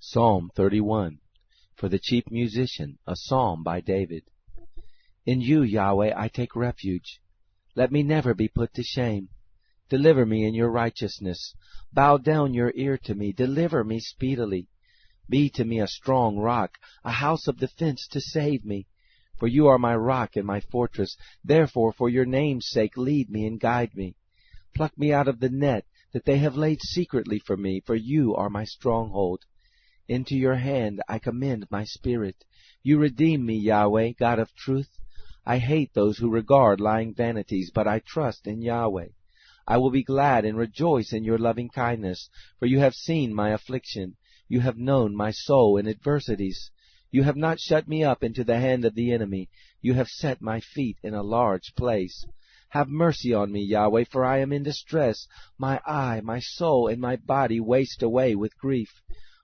Psalm 31. For the chief musician, a psalm by David. In you, Yahweh, I take refuge. Let me never be put to shame. Deliver me in your righteousness. Bow down your ear to me. Deliver me speedily. Be to me a strong rock, a house of defense to save me. For you are my rock and my fortress. Therefore, for your name's sake, lead me and guide me. Pluck me out of the net that they have laid secretly for me, for you are my stronghold. Into your hand I commend my spirit. You redeem me, Yahweh, God of truth. I hate those who regard lying vanities, but I trust in Yahweh. I will be glad and rejoice in your loving kindness, for you have seen my affliction. You have known my soul in adversities. You have not shut me up into the hand of the enemy. You have set my feet in a large place. Have mercy on me, Yahweh, for I am in distress. My eye, my soul, and my body waste away with grief.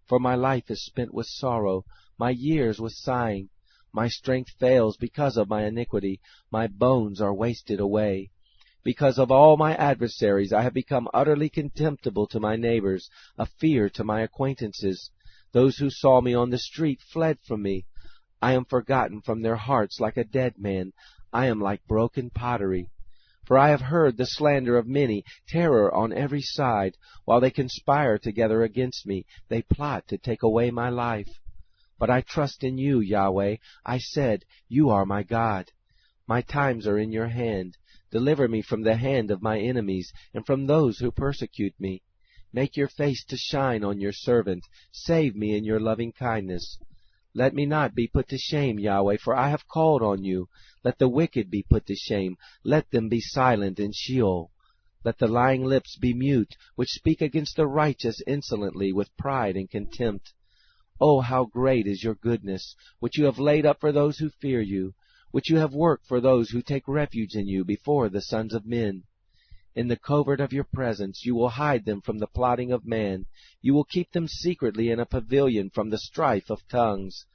For my life is spent with sorrow, my years with sighing. My strength fails because of my iniquity. My bones are wasted away. Because of all my adversaries, I have become utterly contemptible to my neighbors, a fear to my acquaintances. Those who saw me on the street fled from me. I am forgotten from their hearts like a dead man. I am like broken pottery. For I have heard the slander of many, terror on every side. While they conspire together against me, they plot to take away my life. But I trust in you, Yahweh. I said, you are my God. My times are in your hand. Deliver me from the hand of my enemies, and from those who persecute me. Make your face to shine on your servant. Save me in your loving kindness. Let me not be put to shame, Yahweh, for I have called on you. Let the wicked be put to shame. Let them be silent in Sheol. Let the lying lips be mute, which speak against the righteous insolently with pride and contempt. Oh, how great is your goodness, which you have laid up for those who fear you, which you have worked for those who take refuge in you before the sons of men. In the covert of your presence you will hide them from the plotting of man. You will keep them secretly in a pavilion from the strife of tongues.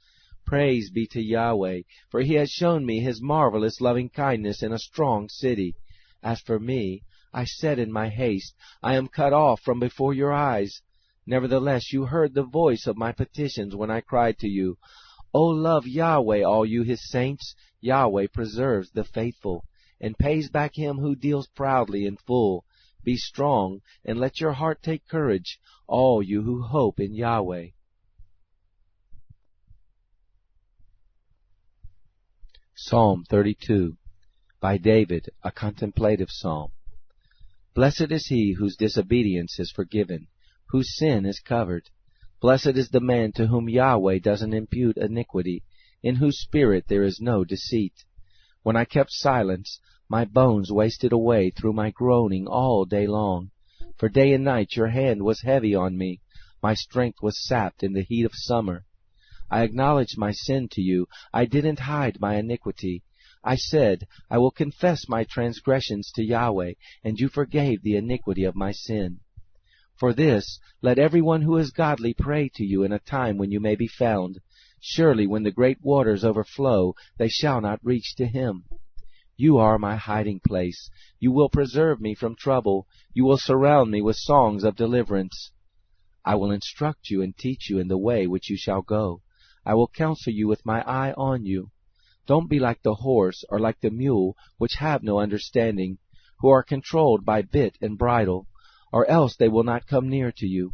Praise be to Yahweh, for he has shown me his marvelous loving kindness in a strong city. As for me, I said in my haste, I am cut off from before your eyes. Nevertheless you heard the voice of my petitions when I cried to you. O love Yahweh, all you his saints. Yahweh preserves the faithful, and pays back him who deals proudly in full. Be strong, and let your heart take courage, all you who hope in Yahweh. Psalm 32. By David, a contemplative psalm. Blessed is he whose disobedience is forgiven, whose sin is covered. Blessed is the man to whom Yahweh doesn't impute iniquity, in whose spirit there is no deceit. When I kept silence, my bones wasted away through my groaning all day long. For day and night your hand was heavy on me. My strength was sapped in the heat of summer. I acknowledged my sin to you. I didn't hide my iniquity. I said, I will confess my transgressions to Yahweh, and you forgave the iniquity of my sin. For this, let everyone who is godly pray to you in a time when you may be found. Surely when the great waters overflow, they shall not reach to him. You are my hiding place. You will preserve me from trouble. You will surround me with songs of deliverance. I will instruct you and teach you in the way which you shall go. I will counsel you with my eye on you. Don't be like the horse or like the mule, which have no understanding, who are controlled by bit and bridle, or else they will not come near to you.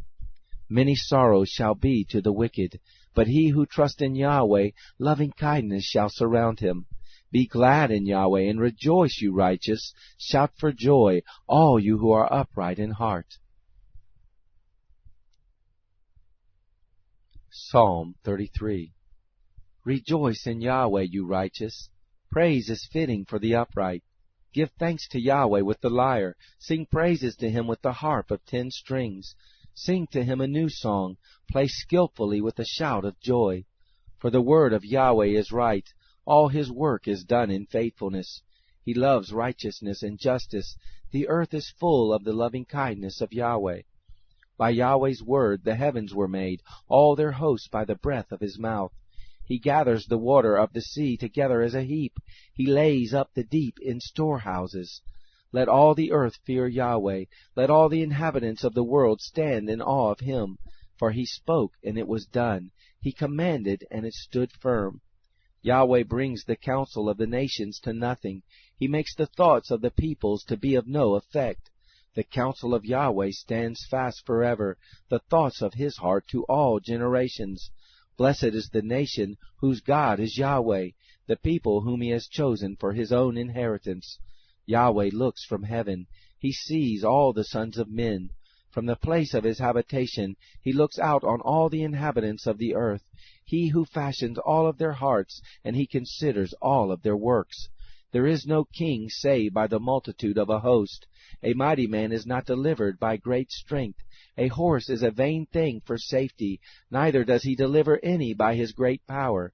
Many sorrows shall be to the wicked, but he who trusts in Yahweh, loving kindness shall surround him. Be glad in Yahweh, and rejoice, you righteous. Shout for joy, all you who are upright in heart. Psalm 33. Rejoice in Yahweh, you righteous. Praise is fitting for the upright. Give thanks to Yahweh with the lyre. Sing praises to him with the harp of 10 strings. Sing to him a new song. Play skillfully with a shout of joy. For the word of Yahweh is right. All his work is done in faithfulness. He loves righteousness and justice. The earth is full of the loving kindness of Yahweh. By Yahweh's word the heavens were made, all their hosts by the breath of his mouth. He gathers the water of the sea together as a heap. He lays up the deep in storehouses. Let all the earth fear Yahweh. Let all the inhabitants of the world stand in awe of him. For he spoke, and it was done. He commanded, and it stood firm. Yahweh brings the counsel of the nations to nothing. He makes the thoughts of the peoples to be of no effect. The counsel of Yahweh stands fast forever, the thoughts of his heart to all generations. Blessed is the nation whose God is Yahweh, the people whom he has chosen for his own inheritance. Yahweh looks from heaven. He sees all the sons of men. From the place of his habitation he looks out on all the inhabitants of the earth. He who fashions all of their hearts, and he considers all of their works. There is no king save by the multitude of a host. A mighty man is not delivered by great strength. A horse is a vain thing for safety, neither does he deliver any by his great power.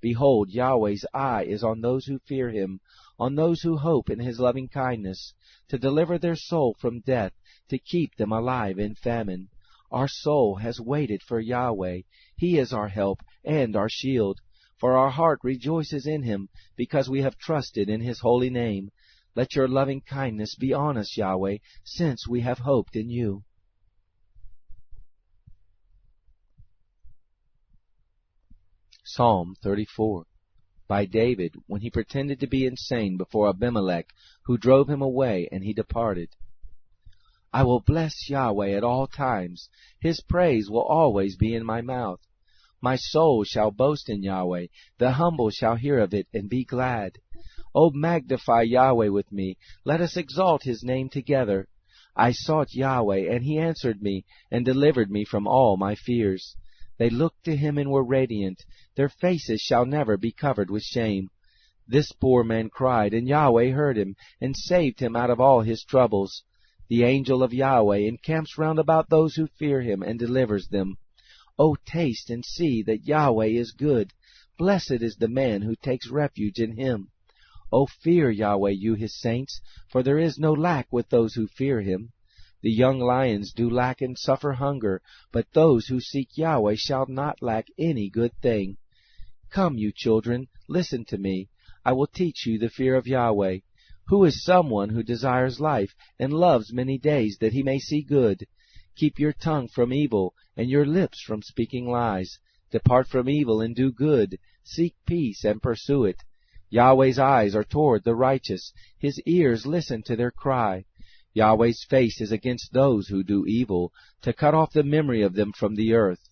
Behold, Yahweh's eye is on those who fear him, on those who hope in his loving kindness, to deliver their soul from death, to keep them alive in famine. Our soul has waited for Yahweh. He is our help and our shield. For our heart rejoices in him, because we have trusted in his holy name. Let your loving kindness be on us, Yahweh, since we have hoped in you. Psalm 34, by David, when he pretended to be insane before Abimelech, who drove him away, and he departed. I will bless Yahweh at all times. His praise will always be in my mouth. My soul shall boast in Yahweh. The humble shall hear of it and be glad. O magnify Yahweh with me. Let us exalt his name together. I sought Yahweh, and he answered me, and delivered me from all my fears. They looked to him and were radiant. Their faces shall never be covered with shame. This poor man cried, and Yahweh heard him, and saved him out of all his troubles. The angel of Yahweh encamps round about those who fear him, and delivers them. O taste and see that Yahweh is good. Blessed is the man who takes refuge in him. O fear Yahweh, you his saints, for there is no lack with those who fear him. The young lions do lack and suffer hunger, but those who seek Yahweh shall not lack any good thing. Come, you children, listen to me. I will teach you the fear of Yahweh. Who is someone who desires life, and loves many days, that he may see good? Keep your tongue from evil, and your lips from speaking lies. Depart from evil and do good. Seek peace and pursue it. Yahweh's eyes are toward the righteous. His ears listen to their cry. Yahweh's face is against those who do evil, to cut off the memory of them from the earth.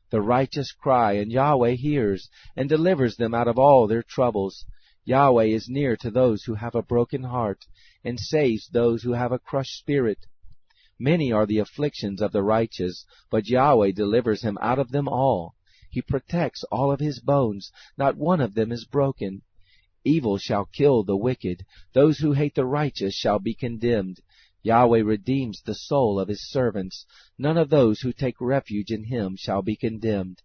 The righteous cry, and Yahweh hears, and delivers them out of all their troubles. Yahweh is near to those who have a broken heart, and saves those who have a crushed spirit. Many are the afflictions of the righteous, but Yahweh delivers him out of them all. He protects all of his bones, not one of them is broken. Evil shall kill the wicked. Those who hate the righteous shall be condemned. Yahweh redeems the soul of his servants. None of those who take refuge in him shall be condemned.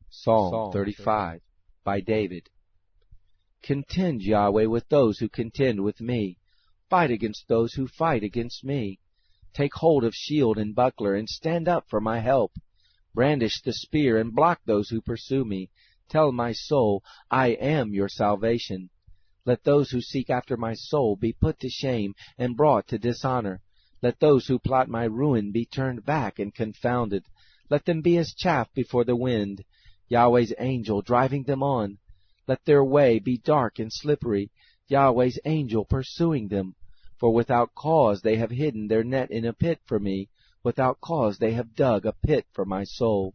Psalm 35, by David. Contend, Yahweh, with those who contend with me. Fight against those who fight against me. Take hold of shield and buckler, and stand up for my help. Brandish the spear, and block those who pursue me. Tell my soul, I am your salvation. Let those who seek after my soul be put to shame and brought to dishonor. Let those who plot my ruin be turned back and confounded. Let them be as chaff before the wind, Yahweh's angel driving them on. Let their way be dark and slippery, Yahweh's angel pursuing them. For without cause they have hidden their net in a pit for me. Without cause they have dug a pit for my soul.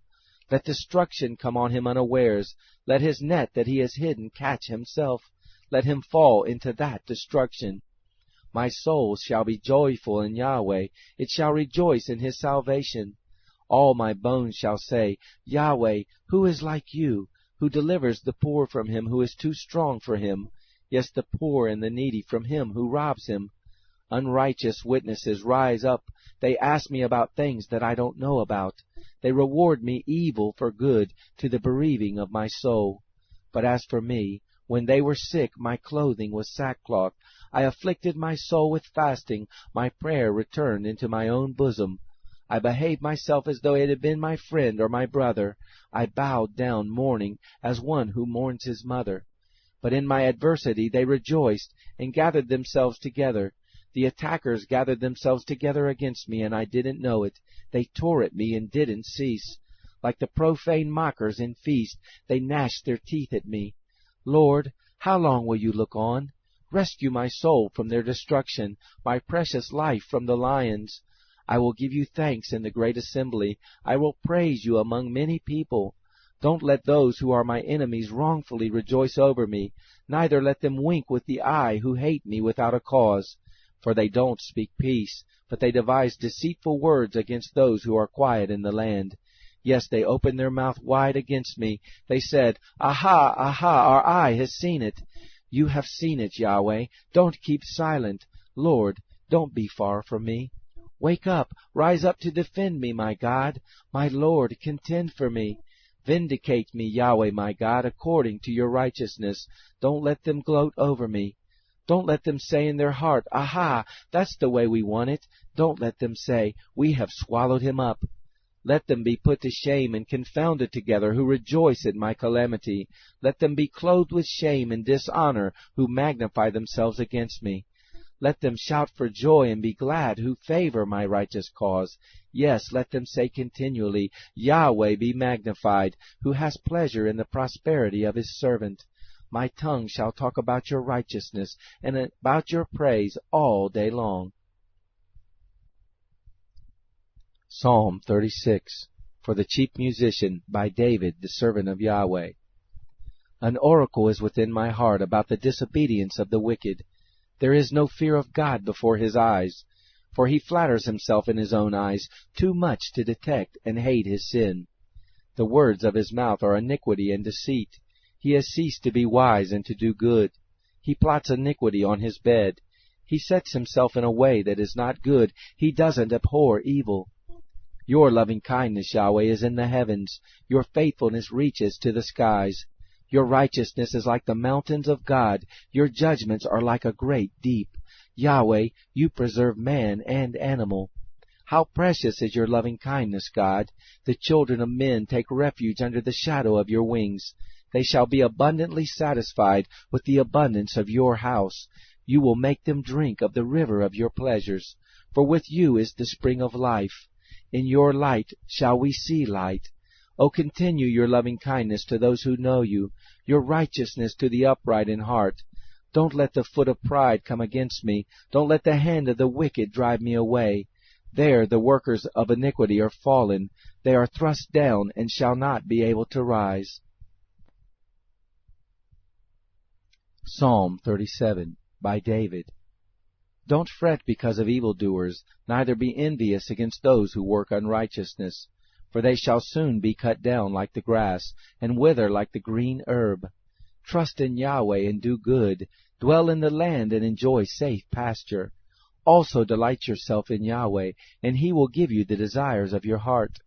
Let destruction come on him unawares. Let his net that he has hidden catch himself. Let him fall into that destruction. My soul shall be joyful in Yahweh. It shall rejoice in his salvation. All my bones shall say, Yahweh, who is like you, who delivers the poor from him who is too strong for him, yes, the poor and the needy from him who robs him. Unrighteous witnesses rise up. They ask me about things that I don't know about. They reward me evil for good, to the bereaving of my soul. But as for me, when they were sick, my clothing was sackcloth. I afflicted my soul with fasting. My prayer returned into my own bosom. I behaved myself as though it had been my friend or my brother. I bowed down mourning, as one who mourns his mother. But in my adversity they rejoiced, and gathered themselves together. The attackers gathered themselves together against me, and I didn't know it. They tore at me and didn't cease. Like the profane mockers in feast, they gnashed their teeth at me. Lord, how long will you look on? Rescue my soul from their destruction, my precious life from the lions. I will give you thanks in the great assembly. I will praise you among many people. Don't let those who are my enemies wrongfully rejoice over me, neither let them wink with the eye who hate me without a cause. For they don't speak peace, but they devise deceitful words against those who are quiet in the land. Yes, they opened their mouth wide against me. They said, Aha, aha, our eye has seen it. You have seen it, Yahweh. Don't keep silent. Lord, don't be far from me. Wake up, rise up to defend me, my God. My Lord, contend for me. Vindicate me, Yahweh, my God, according to your righteousness. Don't let them gloat over me. Don't let them say in their heart, Aha, that's the way we want it. Don't let them say, We have swallowed him up. Let them be put to shame and confounded together who rejoice at my calamity. Let them be clothed with shame and dishonor who magnify themselves against me. Let them shout for joy and be glad who favor my righteous cause. Yes, let them say continually, Yahweh be magnified, who has pleasure in the prosperity of his servant. My tongue shall talk about your righteousness and about your praise all day long. Psalm 36. For the chief musician, by David, the servant of Yahweh. An oracle is within my heart about the disobedience of the wicked. There is no fear of God before his eyes, for he flatters himself in his own eyes too much to detect and hate his sin. The words of his mouth are iniquity and deceit. He has ceased to be wise and to do good. He plots iniquity on his bed. He sets himself in a way that is not good. He doesn't abhor evil. Your loving kindness, Yahweh, is in the heavens. Your faithfulness reaches to the skies. Your righteousness is like the mountains of God. Your judgments are like a great deep. Yahweh, you preserve man and animal. How precious is your loving kindness, God! The children of men take refuge under the shadow of your wings. They shall be abundantly satisfied with the abundance of your house. You will make them drink of the river of your pleasures. For with you is the spring of life. In your light shall we see light. O continue your loving kindness to those who know you, your righteousness to the upright in heart. Don't let the foot of pride come against me. Don't let the hand of the wicked drive me away. There the workers of iniquity are fallen. They are thrust down and shall not be able to rise. Psalm 37, by David. Don't fret because of evildoers, neither be envious against those who work unrighteousness. For they shall soon be cut down like the grass, and wither like the green herb. Trust in Yahweh and do good. Dwell in the land and enjoy safe pasture. Also delight yourself in Yahweh, and he will give you the desires of your heart.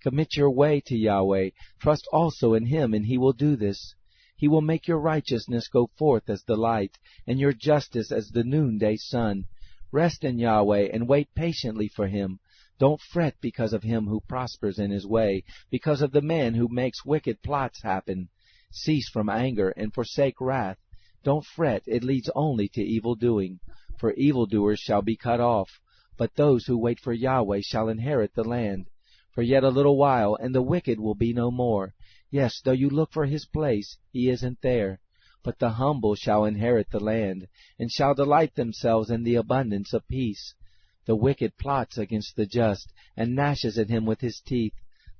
Commit your way to Yahweh. Trust also in him, and he will do this. He will make your righteousness go forth as the light, and your justice as the noonday sun. Rest in Yahweh, and wait patiently for him. Don't fret because of him who prospers in his way, because of the man who makes wicked plots happen. Cease from anger, and forsake wrath. Don't fret, it leads only to evil doing. For evildoers shall be cut off, but those who wait for Yahweh shall inherit the land. For yet a little while, and the wicked will be no more. Yes, though you look for his place, he isn't there. But the humble shall inherit the land, and shall delight themselves in the abundance of peace. The wicked plots against the just, and gnashes at him with his teeth.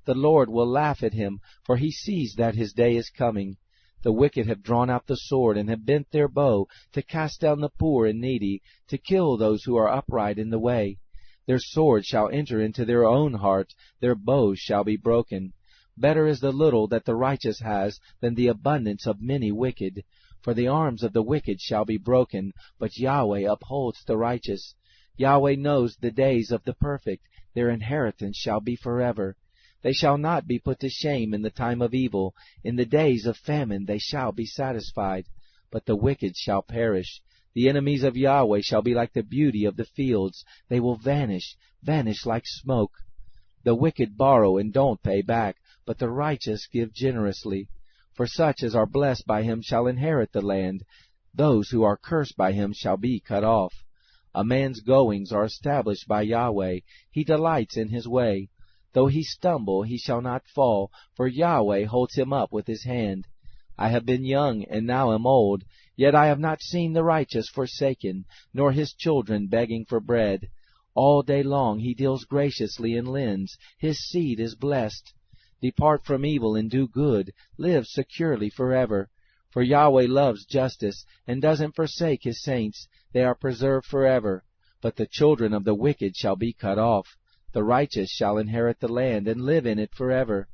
The Lord will laugh at him, for he sees that his day is coming. The wicked have drawn out the sword, and have bent their bow, to cast down the poor and needy, to kill those who are upright in the way. Their sword shall enter into their own heart, their bows shall be broken. Better is the little that the righteous has than the abundance of many wicked. For the arms of the wicked shall be broken, but Yahweh upholds the righteous. Yahweh knows the days of the perfect, their inheritance shall be forever. They shall not be put to shame in the time of evil. In the days of famine they shall be satisfied. But the wicked shall perish. The enemies of Yahweh shall be like the beauty of the fields. They will vanish, vanish like smoke. The wicked borrow and don't pay back, but the righteous give generously. For such as are blessed by him shall inherit the land. Those who are cursed by him shall be cut off. A man's goings are established by Yahweh. He delights in his way. Though he stumble, he shall not fall, for Yahweh holds him up with his hand. I have been young, and now am old, yet I have not seen the righteous forsaken, nor his children begging for bread. All day long he deals graciously and lends. His seed is blessed. Depart from evil and do good. Live securely forever. For Yahweh loves justice, and doesn't forsake his saints. They are preserved forever. But the children of the wicked shall be cut off. The righteous shall inherit the land, and live in it forever.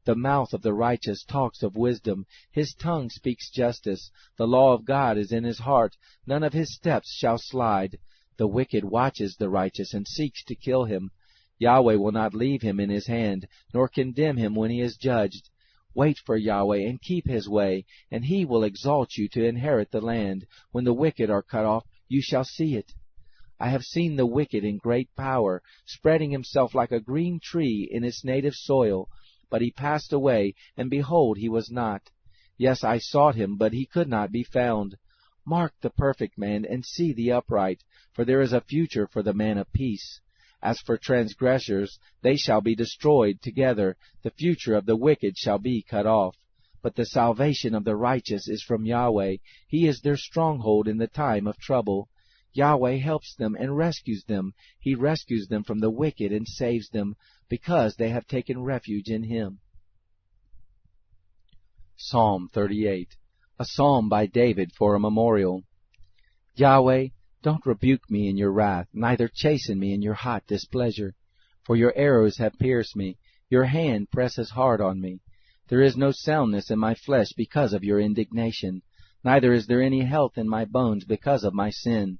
The mouth of the righteous talks of wisdom. His tongue speaks justice. The law of God is in his heart. None of his steps shall slide. The wicked watches the righteous, and seeks to kill him. Yahweh will not leave him in his hand, nor condemn him when he is judged. Wait for Yahweh, and keep his way, and he will exalt you to inherit the land. When the wicked are cut off, you shall see it. I have seen the wicked in great power, spreading himself like a green tree in its native soil. But he passed away, and behold, he was not. Yes, I sought him, but he could not be found. Mark the perfect man, and see the upright, for there is a future for the man of peace. As for transgressors, they shall be destroyed together. The future of the wicked shall be cut off. But the salvation of the righteous is from Yahweh. He is their stronghold in the time of trouble. Yahweh helps them and rescues them. He rescues them from the wicked and saves them, because they have taken refuge in him. Psalm 38. A psalm by David for a memorial. Yahweh, don't rebuke me in your wrath, neither chasten me in your hot displeasure. For your arrows have pierced me, your hand presses hard on me. There is no soundness in my flesh because of your indignation, neither is there any health in my bones because of my sin.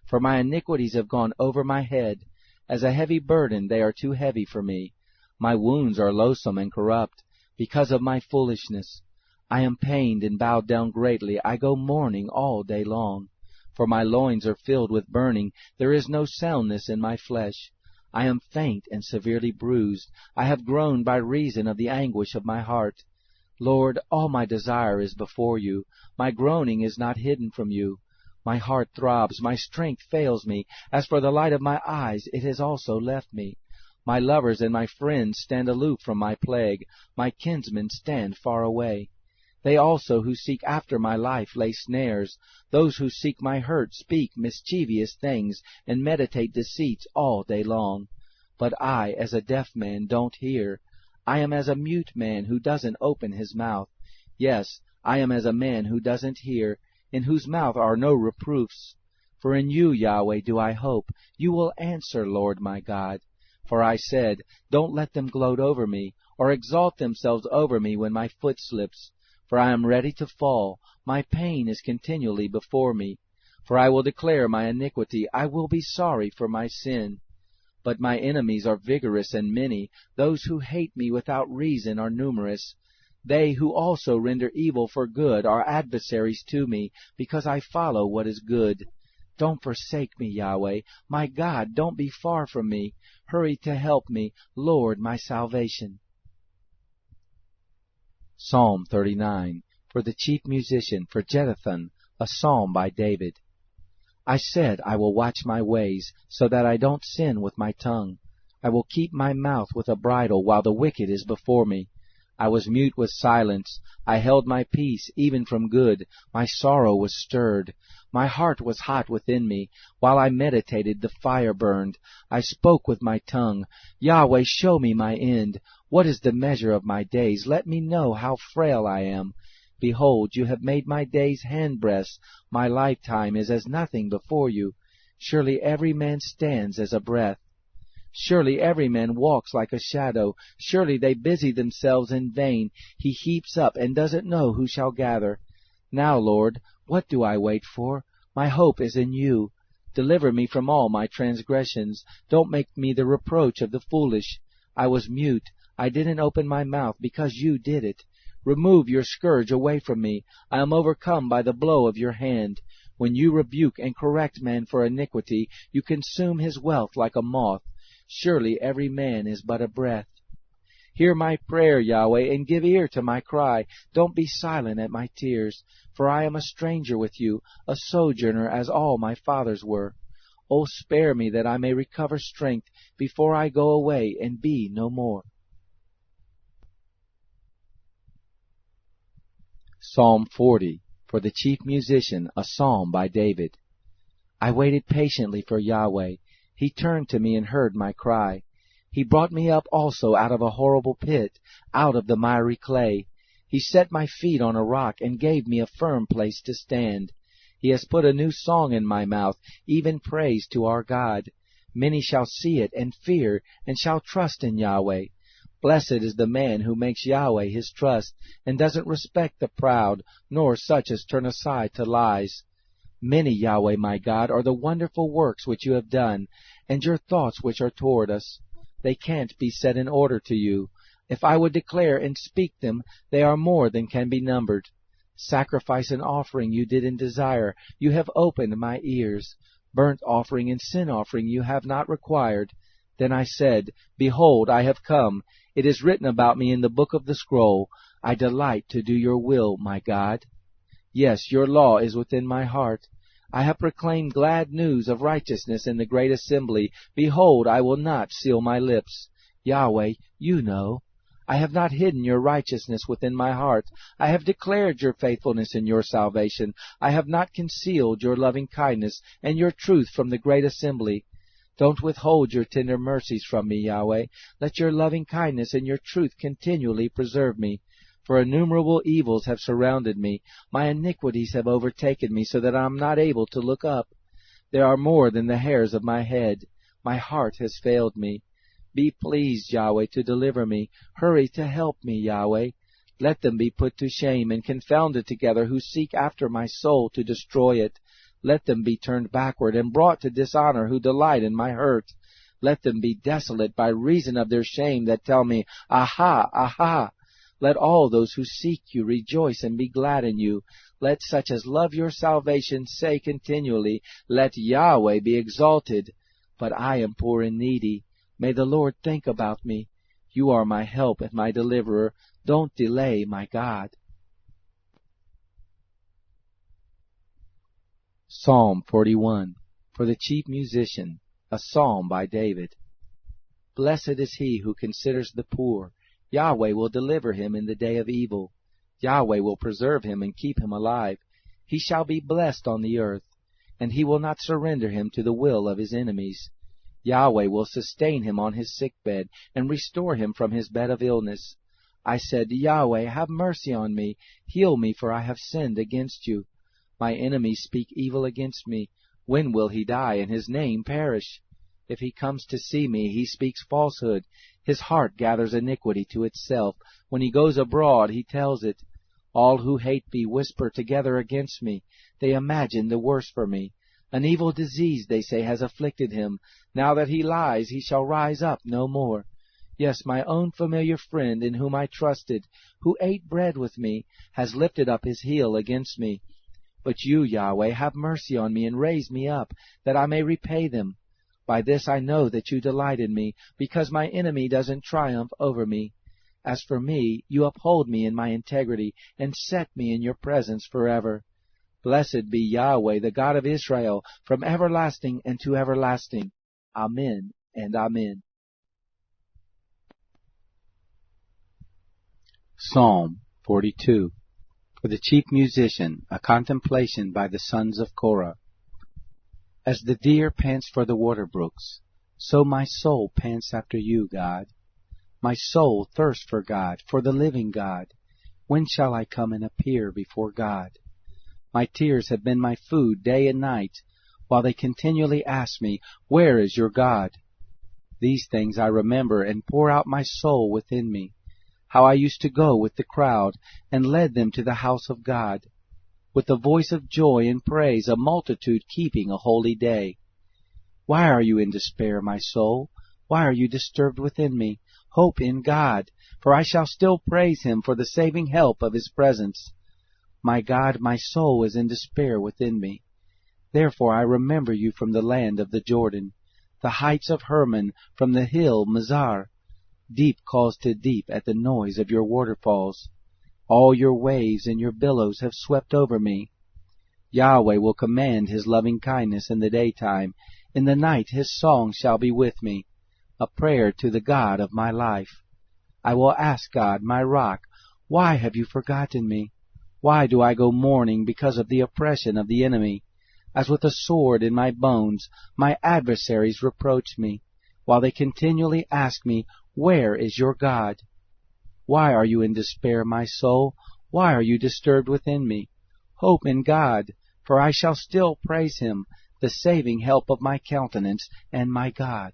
For my iniquities have gone over my head. As a heavy burden they are too heavy for me. My wounds are loathsome and corrupt, because of my foolishness. I am pained and bowed down greatly. I go mourning all day long. For my loins are filled with burning. There is no soundness in my flesh. I am faint and severely bruised. I have groaned by reason of the anguish of my heart. Lord, all my desire is before you. My groaning is not hidden from you. My heart throbs, my strength fails me. As for the light of my eyes, it has also left me. My lovers and my friends stand aloof from my plague. My kinsmen stand far away. They also who seek after my life lay snares. Those who seek my hurt speak mischievous things, and meditate deceits all day long. But I, as a deaf man, don't hear. I am as a mute man who doesn't open his mouth. Yes, I am as a man who doesn't hear, in whose mouth are no reproofs. For in you, Yahweh, do I hope. You will answer, Lord my God. For I said, don't let them gloat over me, or exalt themselves over me when my foot slips. For I am ready to fall. My pain is continually before me. For I will declare my iniquity. I will be sorry for my sin. But my enemies are vigorous and many. Those who hate me without reason are numerous. They who also render evil for good are adversaries to me, because I follow what is good. Don't forsake me, Yahweh. My God, don't be far from me. Hurry to help me, Lord, my salvation. Psalm 39. For the chief musician, for Jeduthun, a psalm by David. I said, I will watch my ways, so that I don't sin with my tongue. I will keep my mouth with a bridle while the wicked is before me. I was mute with silence. I held my peace, even from good. My sorrow was stirred. My heart was hot within me. While I meditated, the fire burned. I spoke with my tongue. Yahweh, show me my end. What is the measure of my days? Let me know how frail I am. Behold, you have made my days handbreadths. My lifetime is as nothing before you. Surely every man stands as a breath. Surely every man walks like a shadow. Surely they busy themselves in vain. He heaps up and doesn't know who shall gather. Now, Lord, what do I wait for? My hope is in you. Deliver me from all my transgressions. Don't make me the reproach of the foolish. I was mute. I didn't open my mouth because you did it. Remove your scourge away from me. I am overcome by the blow of your hand. When you rebuke and correct man for iniquity, you consume his wealth like a moth. Surely every man is but a breath. Hear my prayer, Yahweh, and give ear to my cry. Don't be silent at my tears, for I am a stranger with you, a sojourner as all my fathers were. O spare me that I may recover strength before I go away and be no more. Psalm 40, for the chief musician, a psalm by David. I waited patiently for Yahweh. He turned to me and heard my cry. He brought me up also out of a horrible pit, out of the miry clay. He set my feet on a rock and gave me a firm place to stand. He has put a new song in my mouth, even praise to our God. Many shall see it and fear, and shall trust in Yahweh. Blessed is the man who makes Yahweh his trust, and doesn't respect the proud, nor such as turn aside to lies. Many, Yahweh my God, are the wonderful works which you have done, and your thoughts which are toward us. They can't be set in order to you. If I would declare and speak them, they are more than can be numbered. Sacrifice and offering you didn't desire. You have opened my ears. Burnt offering and sin offering you have not required. Then I said, Behold, I have come. It is written about me in the book of the scroll. I delight to do your will, my God. Yes, your law is within my heart. I have proclaimed glad news of righteousness in the great assembly. Behold, I will not seal my lips. Yahweh, you know. I have not hidden your righteousness within my heart. I have declared your faithfulness and your salvation. I have not concealed your loving kindness and your truth from the great assembly. Don't withhold your tender mercies from me, Yahweh. Let your loving kindness and your truth continually preserve me. For innumerable evils have surrounded me. My iniquities have overtaken me, so that I am not able to look up. There are more than the hairs of my head. My heart has failed me. Be pleased, Yahweh, to deliver me. Hurry to help me, Yahweh. Let them be put to shame and confounded together who seek after my soul to destroy it. Let them be turned backward and brought to dishonor who delight in my hurt. Let them be desolate by reason of their shame that tell me, Aha, aha! Let all those who seek you rejoice and be glad in you. Let such as love your salvation say continually, Let Yahweh be exalted. But I am poor and needy. May the Lord think about me. You are my help and my deliverer. Don't delay, my God. Psalm 41, for the chief musician, a psalm by David. Blessed is he who considers the poor. Yahweh will deliver him in the day of evil. Yahweh will preserve him and keep him alive. He shall be blessed on the earth, and he will not surrender him to the will of his enemies. Yahweh will sustain him on his sickbed and restore him from his bed of illness. I said, Yahweh, have mercy on me. Heal me, for I have sinned against you. My enemies speak evil against me. When will he die and his name perish? If he comes to see me, he speaks falsehood. His heart gathers iniquity to itself. When he goes abroad, he tells it. All who hate me whisper together against me. They imagine the worst for me. An evil disease, they say, has afflicted him. Now that he lies, he shall rise up no more. Yes, my own familiar friend, in whom I trusted, who ate bread with me, has lifted up his heel against me. But you, Yahweh, have mercy on me and raise me up, that I may repay them. By this I know that you delight in me, because my enemy doesn't triumph over me. As for me, you uphold me in my integrity, and set me in your presence forever. Blessed be Yahweh, the God of Israel, from everlasting and to everlasting. Amen and Amen. Psalm 42, for the chief musician, a contemplation by the sons of Korah. As the deer pants for the water brooks, so my soul pants after you, God. My soul thirsts for God, for the living God. When shall I come and appear before God? My tears have been my food day and night, while they continually ask me, Where is your God? These things I remember and pour out my soul within me, how I used to go with the crowd and led them to the house of God, with the voice of joy and praise, a multitude keeping a holy day. Why are you in despair, my soul? Why are you disturbed within me? Hope in God, for I shall still praise him for the saving help of his presence. My God, my soul is in despair within me. Therefore I remember you from the land of the Jordan, the heights of Hermon, from the hill Mizar. Deep calls to deep at the noise of your waterfalls. All your waves and your billows have swept over me. Yahweh will command his loving kindness in the daytime, In the night his song shall be with me, a prayer to the God of my life. I will ask God, my rock, why have you forgotten me? Why do I go mourning because of the oppression of the enemy? As with a sword in my bones, my adversaries reproach me, while they continually ask me, where is your God? Why are you in despair, my soul? Why are you disturbed within me? Hope in God, for I shall still praise him, the saving help of my countenance and my God.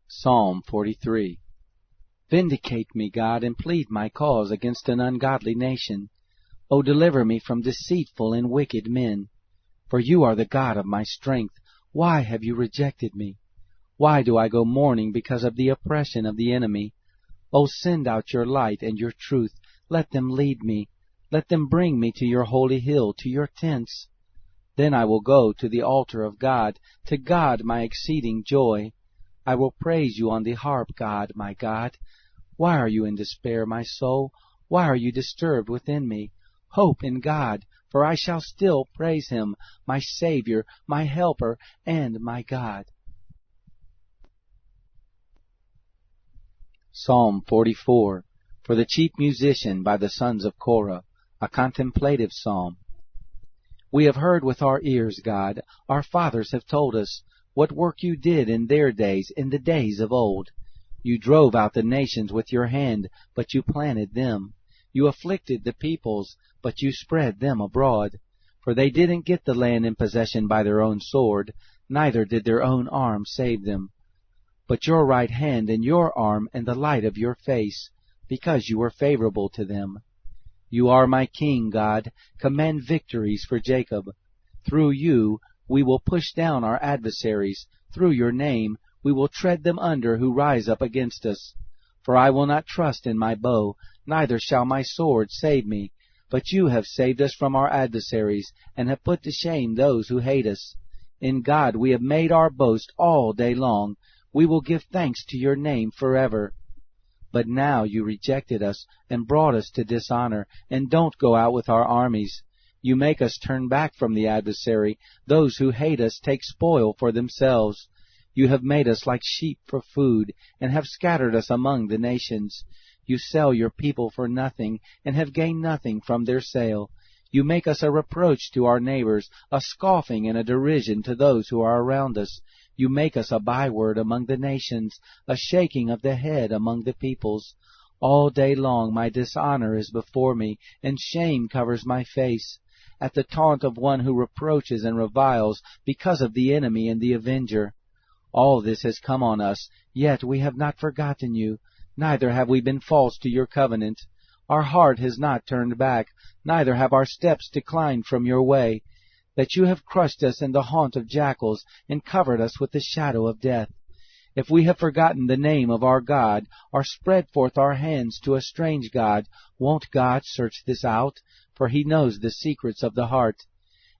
Psalm 43. Vindicate me, God, and plead my cause against an ungodly nation. O deliver me from deceitful and wicked men. For you are the God of my strength. Why have you rejected me? Why do I go mourning because of the oppression of the enemy? O send out your light and your truth. Let them lead me. Let them bring me to your holy hill, to your tents. Then I will go to the altar of God, to God my exceeding joy. I will praise you on the harp, God, my God. Why are you in despair, my soul? Why are you disturbed within me? Hope in God, for I shall still praise him, my Savior, my Helper, and my God. Psalm 44. For the chief musician by the sons of Korah, a contemplative psalm. We have heard with our ears, God, our fathers have told us, what work you did in their days, in the days of old. You drove out the nations with your hand, but you planted them. You afflicted the peoples, but you spread them abroad. For they didn't get the land in possession by their own sword, neither did their own arm save them. But your right hand and your arm and the light of your face, because you were favorable to them. You are my King, God. Command victories for Jacob. Through you we will push down our adversaries. Through your name we will tread them under who rise up against us. For I will not trust in my bow, neither shall my sword save me. But you have saved us from our adversaries, and have put to shame those who hate us. In God we have made our boast all day long. We will give thanks to your name forever. But now you rejected us and brought us to dishonor, and don't go out with our armies. You make us turn back from the adversary. Those who hate us take spoil for themselves. You have made us like sheep for food, and have scattered us among the nations. You sell your people for nothing, and have gained nothing from their sale. You make us a reproach to our neighbors, a scoffing and a derision to those who are around us. You make us a byword among the nations, a shaking of the head among the peoples. All day long my dishonor is before me, and shame covers my face, at the taunt of one who reproaches and reviles, because of the enemy and the avenger. All this has come on us, yet we have not forgotten you, neither have we been false to your covenant. Our heart has not turned back, neither have our steps declined from your way, that you have crushed us in the haunt of jackals, and covered us with the shadow of death. If we have forgotten the name of our God, or spread forth our hands to a strange God, won't God search this out? For he knows the secrets of the heart.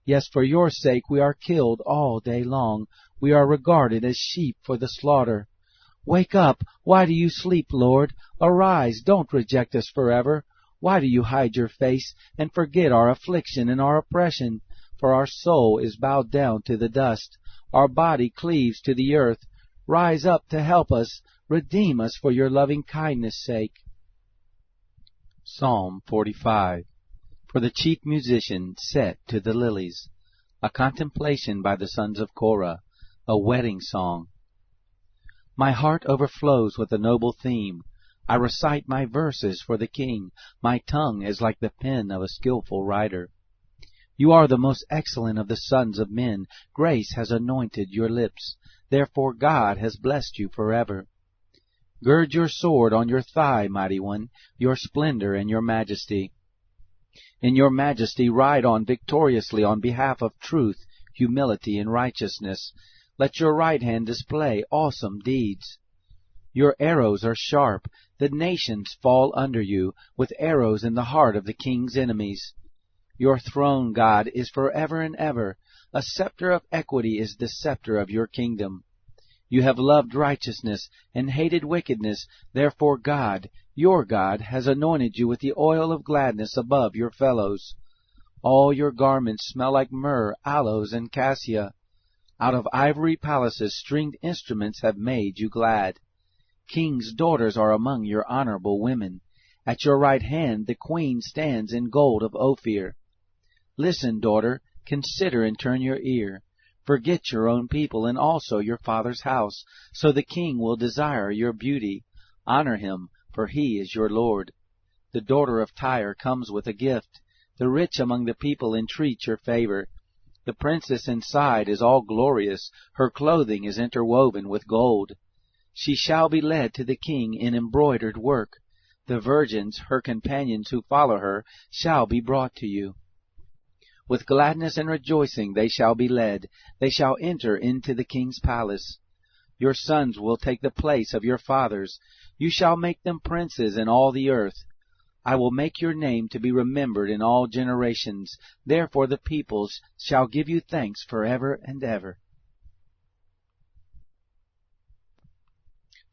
Yes, for your sake we are killed all day long. We are regarded as sheep for the slaughter. Wake up! Why do you sleep, Lord? Arise, don't reject us forever. Why do you hide your face, and forget our affliction and our oppression? For our soul is bowed down to the dust. Our body cleaves to the earth. Rise up to help us. Redeem us for your loving kindness' sake. Psalm 45. For the chief musician set to the lilies, a contemplation by the sons of Korah, a wedding song. My heart overflows with a noble theme. I recite my verses for the king. My tongue is like the pen of a skillful writer. You are the most excellent of the sons of men. Grace has anointed your lips. Therefore God has blessed you forever. Gird your sword on your thigh, mighty one, your splendor and your majesty. In your majesty ride on victoriously on behalf of truth, humility, and righteousness. Let your right hand display awesome deeds. Your arrows are sharp. The nations fall under you, with arrows in the heart of the king's enemies. Your throne, God, is forever and ever. A scepter of equity is the scepter of your kingdom. You have loved righteousness and hated wickedness. Therefore God, your God, has anointed you with the oil of gladness above your fellows. All your garments smell like myrrh, aloes, and cassia. Out of ivory palaces stringed instruments have made you glad. Kings' daughters are among your honorable women. At your right hand the queen stands in gold of Ophir. Listen, daughter, consider and turn your ear. Forget your own people and also your father's house, so the king will desire your beauty. Honor him, for he is your lord. The daughter of Tyre comes with a gift. The rich among the people entreat your favor. The princess inside is all glorious. Her clothing is interwoven with gold. She shall be led to the king in embroidered work. The virgins, her companions who follow her, shall be brought to you. With gladness and rejoicing they shall be led. They shall enter into the king's palace. Your sons will take the place of your fathers. You shall make them princes in all the earth. I will make your name to be remembered in all generations. Therefore the peoples shall give you thanks forever and ever.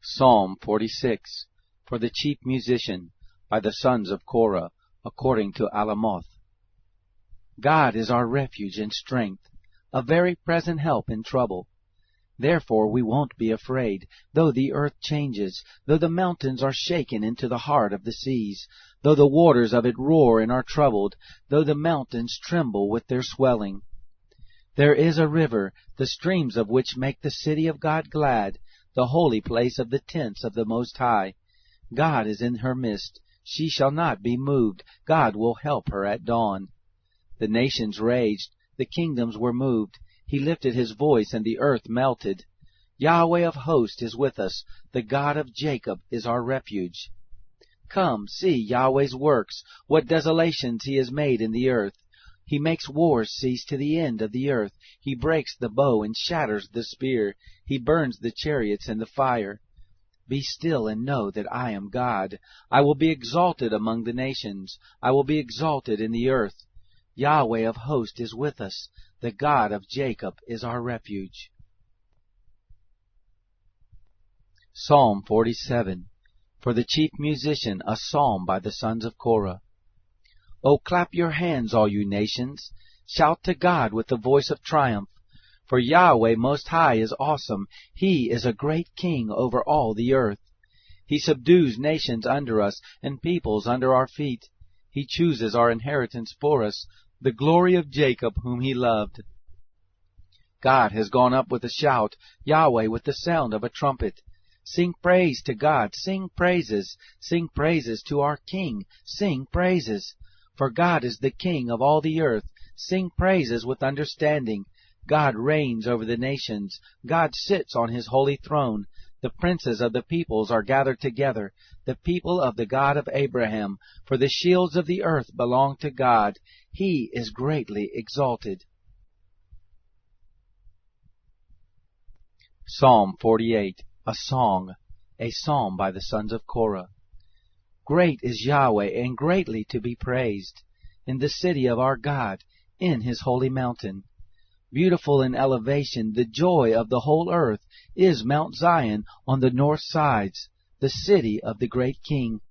Psalm 46. For the chief musician, by the sons of Korah, according to Alamoth. God is our refuge and strength, a very present help in trouble. Therefore we won't be afraid, though the earth changes, though the mountains are shaken into the heart of the seas, though the waters of it roar and are troubled, though the mountains tremble with their swelling. There is a river, the streams of which make the city of God glad, the holy place of the tents of the Most High. God is in her midst. She shall not be moved. God will help her at dawn. The nations raged. The kingdoms were moved. He lifted his voice, and the earth melted. Yahweh of hosts is with us. The God of Jacob is our refuge. Come, see Yahweh's works, what desolations he has made in the earth. He makes wars cease to the end of the earth. He breaks the bow and shatters the spear. He burns the chariots in the fire. Be still and know that I am God. I will be exalted among the nations. I will be exalted in the earth. Yahweh of hosts is with us. The God of Jacob is our refuge. Psalm 47. For the chief musician, a psalm by the sons of Korah. O clap your hands, all you nations. Shout to God with the voice of triumph. For Yahweh Most High is awesome. He is a great king over all the earth. He subdues nations under us and peoples under our feet. He chooses our inheritance for us, the glory of Jacob whom he loved. God has gone up with a shout, Yahweh with the sound of a trumpet. Sing praise to God, sing praises to our King, sing praises. For God is the King of all the earth. Sing praises with understanding. God reigns over the nations. God sits on his holy throne. The princes of the peoples are gathered together, the people of the God of Abraham. For the shields of the earth belong to God. He is greatly exalted. Psalm 48. A psalm by the sons of Korah. Great is Yahweh, and greatly to be praised, in the city of our God, in his holy mountain. Beautiful in elevation, the joy of the whole earth, is Mount Zion on the north sides, the city of the great King.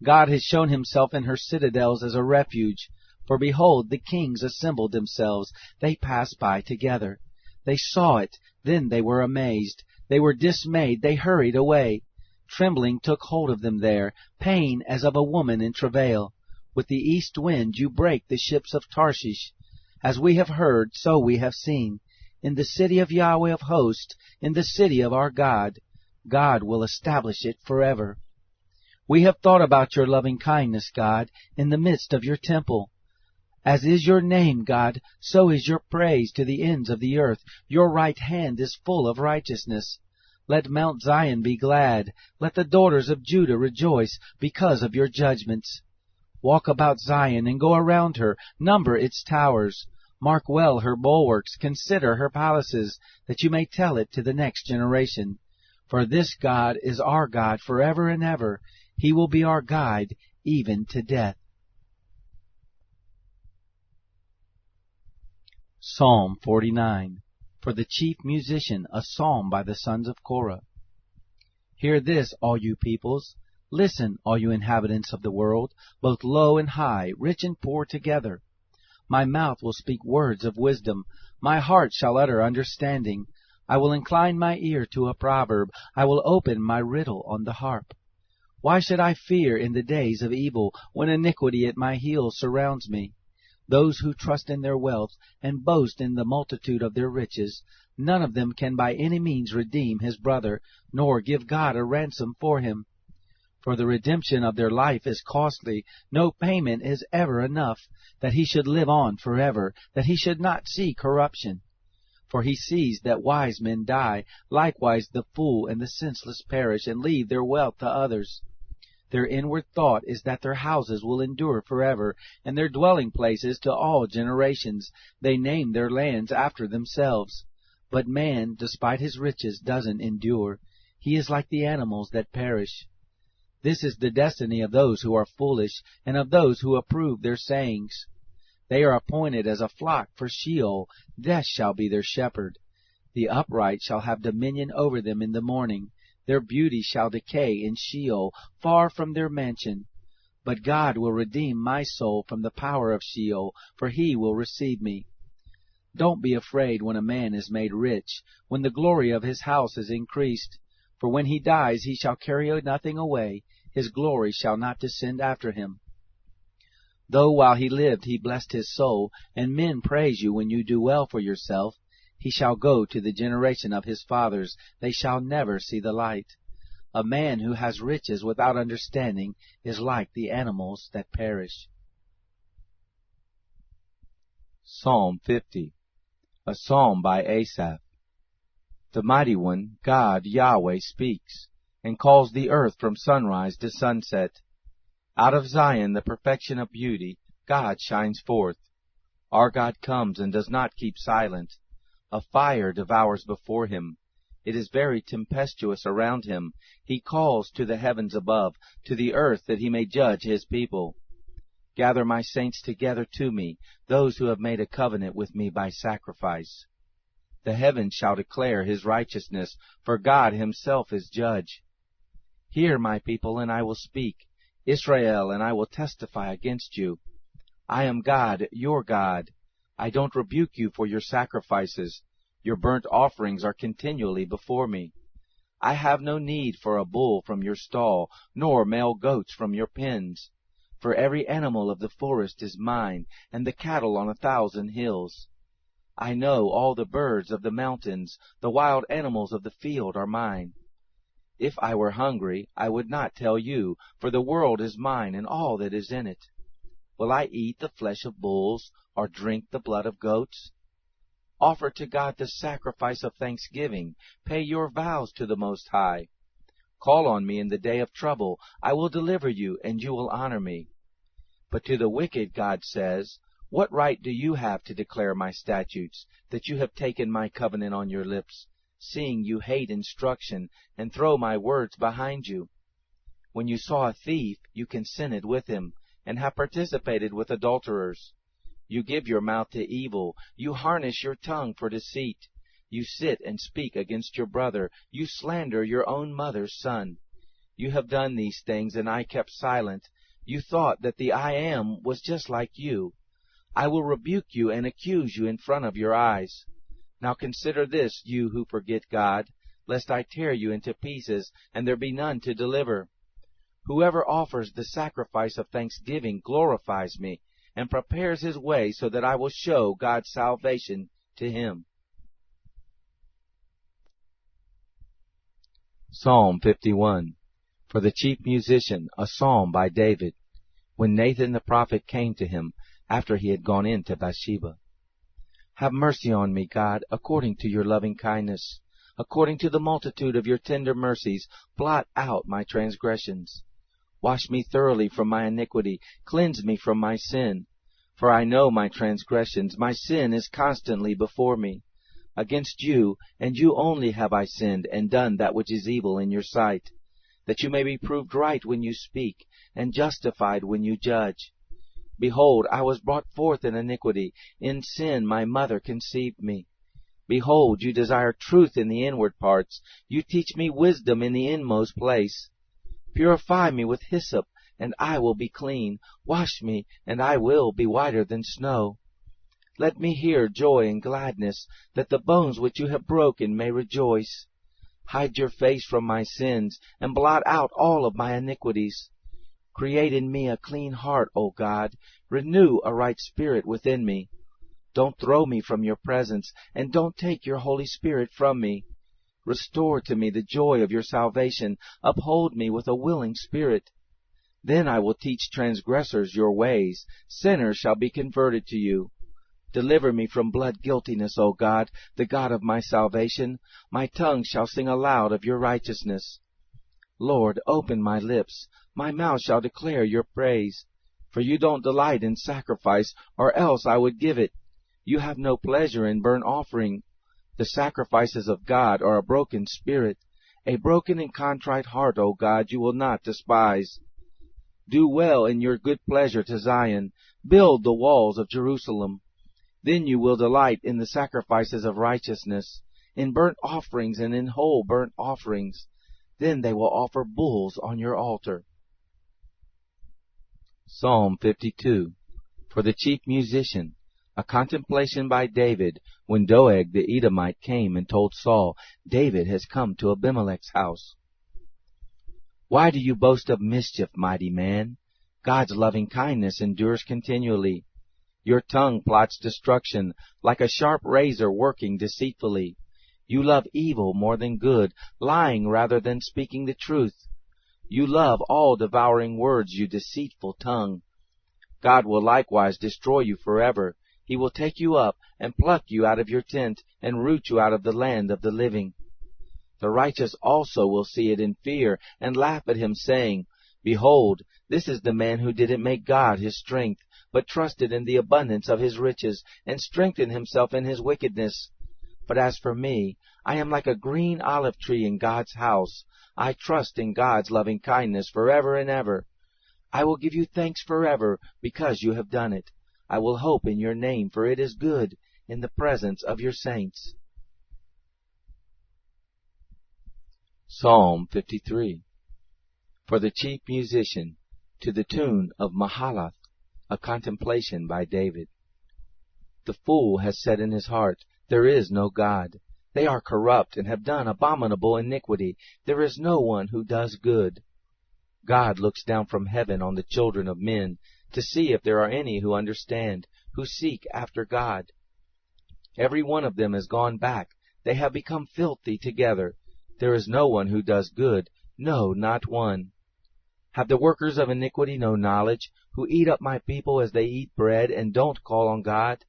God has shown himself in her citadels as a refuge. For behold, the kings assembled themselves. They passed by together. They saw it, then they were amazed. They were dismayed, they hurried away. Trembling took hold of them there, pain as of a woman in travail. With the east wind you break the ships of Tarshish. As we have heard, so we have seen. In the city of Yahweh of hosts, in the city of our God, God will establish it forever. We have thought about your loving kindness, God, in the midst of your temple. As is your name, God, so is your praise to the ends of the earth. Your right hand is full of righteousness. Let Mount Zion be glad. Let the daughters of Judah rejoice because of your judgments. Walk about Zion and go around her. Number its towers. Mark well her bulwarks. Consider her palaces, that you may tell it to the next generation. For this God is our God forever and ever. He will be our guide even to death. Psalm 49. For the chief musician, a psalm by the sons of Korah. Hear this, all you peoples. Listen, all you inhabitants of the world, both low and high, rich and poor together. My mouth will speak words of wisdom. My heart shall utter understanding. I will incline my ear to a proverb. I will open my riddle on the harp. Why should I fear in the days of evil, when iniquity at my heels surrounds me? Those who trust in their wealth and boast in the multitude of their riches, none of them can by any means redeem his brother, nor give God a ransom for him. For the redemption of their life is costly. No payment is ever enough, that he should live on forever, that he should not see corruption. For he sees that wise men die, likewise the fool and the senseless perish, and leave their wealth to others. Their inward thought is that their houses will endure forever, and their dwelling places to all generations. They name their lands after themselves. But man, despite his riches, doesn't endure. He is like the animals that perish. This is the destiny of those who are foolish, and of those who approve their sayings. They are appointed as a flock for Sheol. Death shall be their shepherd. The upright shall have dominion over them in the morning. Their beauty shall decay in Sheol, far from their mansion. But God will redeem my soul from the power of Sheol, for he will receive me. Don't be afraid when a man is made rich, when the glory of his house is increased. For when he dies he shall carry nothing away, his glory shall not descend after him. Though while he lived he blessed his soul, and men praise you when you do well for yourself, he shall go to the generation of his fathers. They shall never see the light. A man who has riches without understanding is like the animals that perish. Psalm 50. A psalm by Asaph. The Mighty One, God, Yahweh, speaks, and calls the earth from sunrise to sunset. Out of Zion, the perfection of beauty, God shines forth. Our God comes and does not keep silent. A fire devours before him. It is very tempestuous around him. He calls to the heavens above, to the earth, that he may judge his people. Gather my saints together to me, those who have made a covenant with me by sacrifice. The heavens shall declare his righteousness, for God himself is judge. Hear, my people, and I will speak, Israel, and I will testify against you. I am God, your God. I don't rebuke you for your sacrifices. Your burnt offerings are continually before me. I have no need for a bull from your stall, nor male goats from your pens. For every animal of the forest is mine, and the cattle on 1,000 hills. I know all the birds of the mountains, the wild animals of the field are mine. If I were hungry, I would not tell you, for the world is mine and all that is in it. Will I eat the flesh of bulls, or drink the blood of goats? Offer to God the sacrifice of thanksgiving. Pay your vows to the Most High. Call on me in the day of trouble. I will deliver you, and you will honor me. But to the wicked God says, what right do you have to declare my statutes, that you have taken my covenant on your lips, seeing you hate instruction, and throw my words behind you? When you saw a thief, you consented with him, and have participated with adulterers. You give your mouth to evil. You harness your tongue for deceit. You sit and speak against your brother. You slander your own mother's son. You have done these things, and I kept silent. You thought that the I Am was just like you. I will rebuke you and accuse you in front of your eyes. Now consider this, you who forget God, lest I tear you into pieces, and there be none to deliver. Whoever offers the sacrifice of thanksgiving glorifies me, and prepares his way so that I will show God's salvation to him. Psalm 51. For the chief musician, a psalm by David, when Nathan the prophet came to him after he had gone in to Bathsheba. Have mercy on me, God, according to your loving kindness. According to the multitude of your tender mercies, blot out my transgressions. Wash me thoroughly from my iniquity, cleanse me from my sin. For I know my transgressions, my sin is constantly before me. Against you, and you only, have I sinned, and done that which is evil in your sight, that you may be proved right when you speak, and justified when you judge. Behold, I was brought forth in iniquity, in sin my mother conceived me. Behold, you desire truth in the inward parts, you teach me wisdom in the inmost place. Purify me with hyssop, and I will be clean. Wash me, and I will be whiter than snow. Let me hear joy and gladness, that the bones which you have broken may rejoice. Hide your face from my sins, and blot out all of my iniquities. Create in me a clean heart, O God. Renew a right spirit within me. Don't throw me from your presence, and don't take your Holy Spirit from me. Restore to me the joy of your salvation. Uphold me with a willing spirit. Then I will teach transgressors your ways. Sinners shall be converted to you. Deliver me from blood guiltiness, O God, the God of my salvation. My tongue shall sing aloud of your righteousness. Lord, open my lips. My mouth shall declare your praise. For you don't delight in sacrifice, or else I would give it. You have no pleasure in burnt offering. The sacrifices of God are a broken spirit. A broken and contrite heart, O God, you will not despise. Do well in your good pleasure to Zion. Build the walls of Jerusalem. Then you will delight in the sacrifices of righteousness, in burnt offerings and in whole burnt offerings. Then they will offer bulls on your altar. Psalm 52. For the chief musician, a contemplation by David, when Doeg the Edomite came and told Saul, David has come to Abimelech's house. Why do you boast of mischief, mighty man? God's loving kindness endures continually. Your tongue plots destruction, like a sharp razor working deceitfully. You love evil more than good, lying rather than speaking the truth. You love all devouring words, you deceitful tongue. God will likewise destroy you forever. He will take you up and pluck you out of your tent and root you out of the land of the living. The righteous also will see it in fear and laugh at him, saying, Behold, this is the man who didn't make God his strength, but trusted in the abundance of his riches, and strengthened himself in his wickedness. But as for me, I am like a green olive tree in God's house. I trust in God's loving kindness forever and ever. I will give you thanks forever, because you have done it. I will hope in your name, for it is good, in the presence of your saints. Psalm 53. For the chief musician, to the tune of Mahalath, a contemplation by David. The fool has said in his heart, There is no God. They are corrupt and have done abominable iniquity. There is no one who does good. God looks down from heaven on the children of men, to see if there are any who understand, who seek after God. Every one of them has gone back. They have become filthy together. There is no one who does good, no, not one. Have the workers of iniquity no knowledge, who eat up my people as they eat bread, and don't call on God?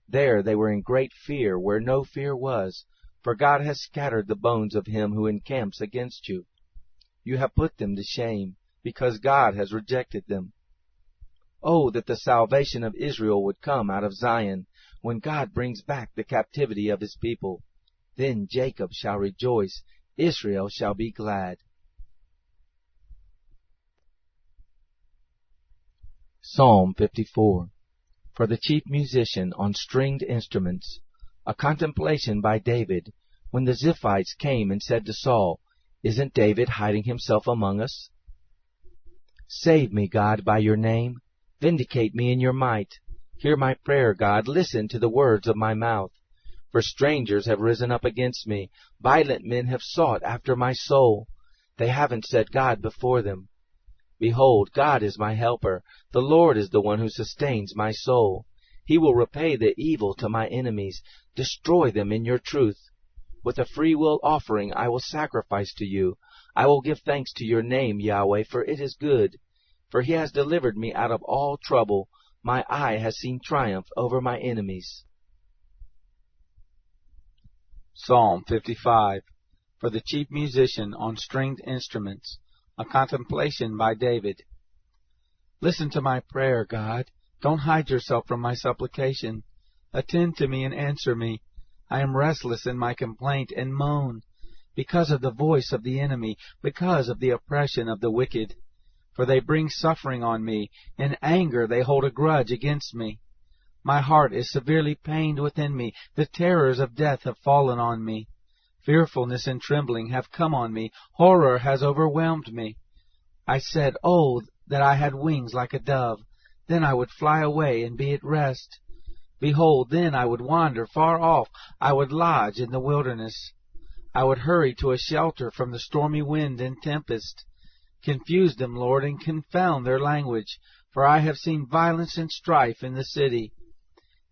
There they were in great fear, where no fear was, for God has scattered the bones of him who encamps against you. You have put them to shame, because God has rejected them. Oh, that the salvation of Israel would come out of Zion, when God brings back the captivity of his people. Then Jacob shall rejoice, Israel shall be glad. Psalm 54. For the chief musician on stringed instruments, a contemplation by David, when the Ziphites came and said to Saul, Isn't David hiding himself among us? Save me, God, by your name. Vindicate me in your might. Hear my prayer, God. Listen to the words of my mouth. For strangers have risen up against me. Violent men have sought after my soul. They haven't set God before them. Behold, God is my helper. The Lord is the one who sustains my soul. He will repay the evil to my enemies. Destroy them in your truth. With a freewill offering I will sacrifice to you. I will give thanks to your name, Yahweh, for it is good. For he has delivered me out of all trouble. My eye has seen triumph over my enemies. Psalm 55. For the chief musician on stringed instruments, a contemplation by David. Listen to my prayer, God. Don't hide yourself from my supplication. Attend to me and answer me. I am restless in my complaint and moan, because of the voice of the enemy, because of the oppression of the wicked. For they bring suffering on me. In anger they hold a grudge against me. My heart is severely pained within me. The terrors of death have fallen on me. Fearfulness and trembling have come on me. Horror has overwhelmed me. I said, Oh, that I had wings like a dove. Then I would fly away and be at rest. Behold, then I would wander far off, I would lodge in the wilderness. I would hurry to a shelter from the stormy wind and tempest. Confuse them, Lord, and confound their language, for I have seen violence and strife in the city.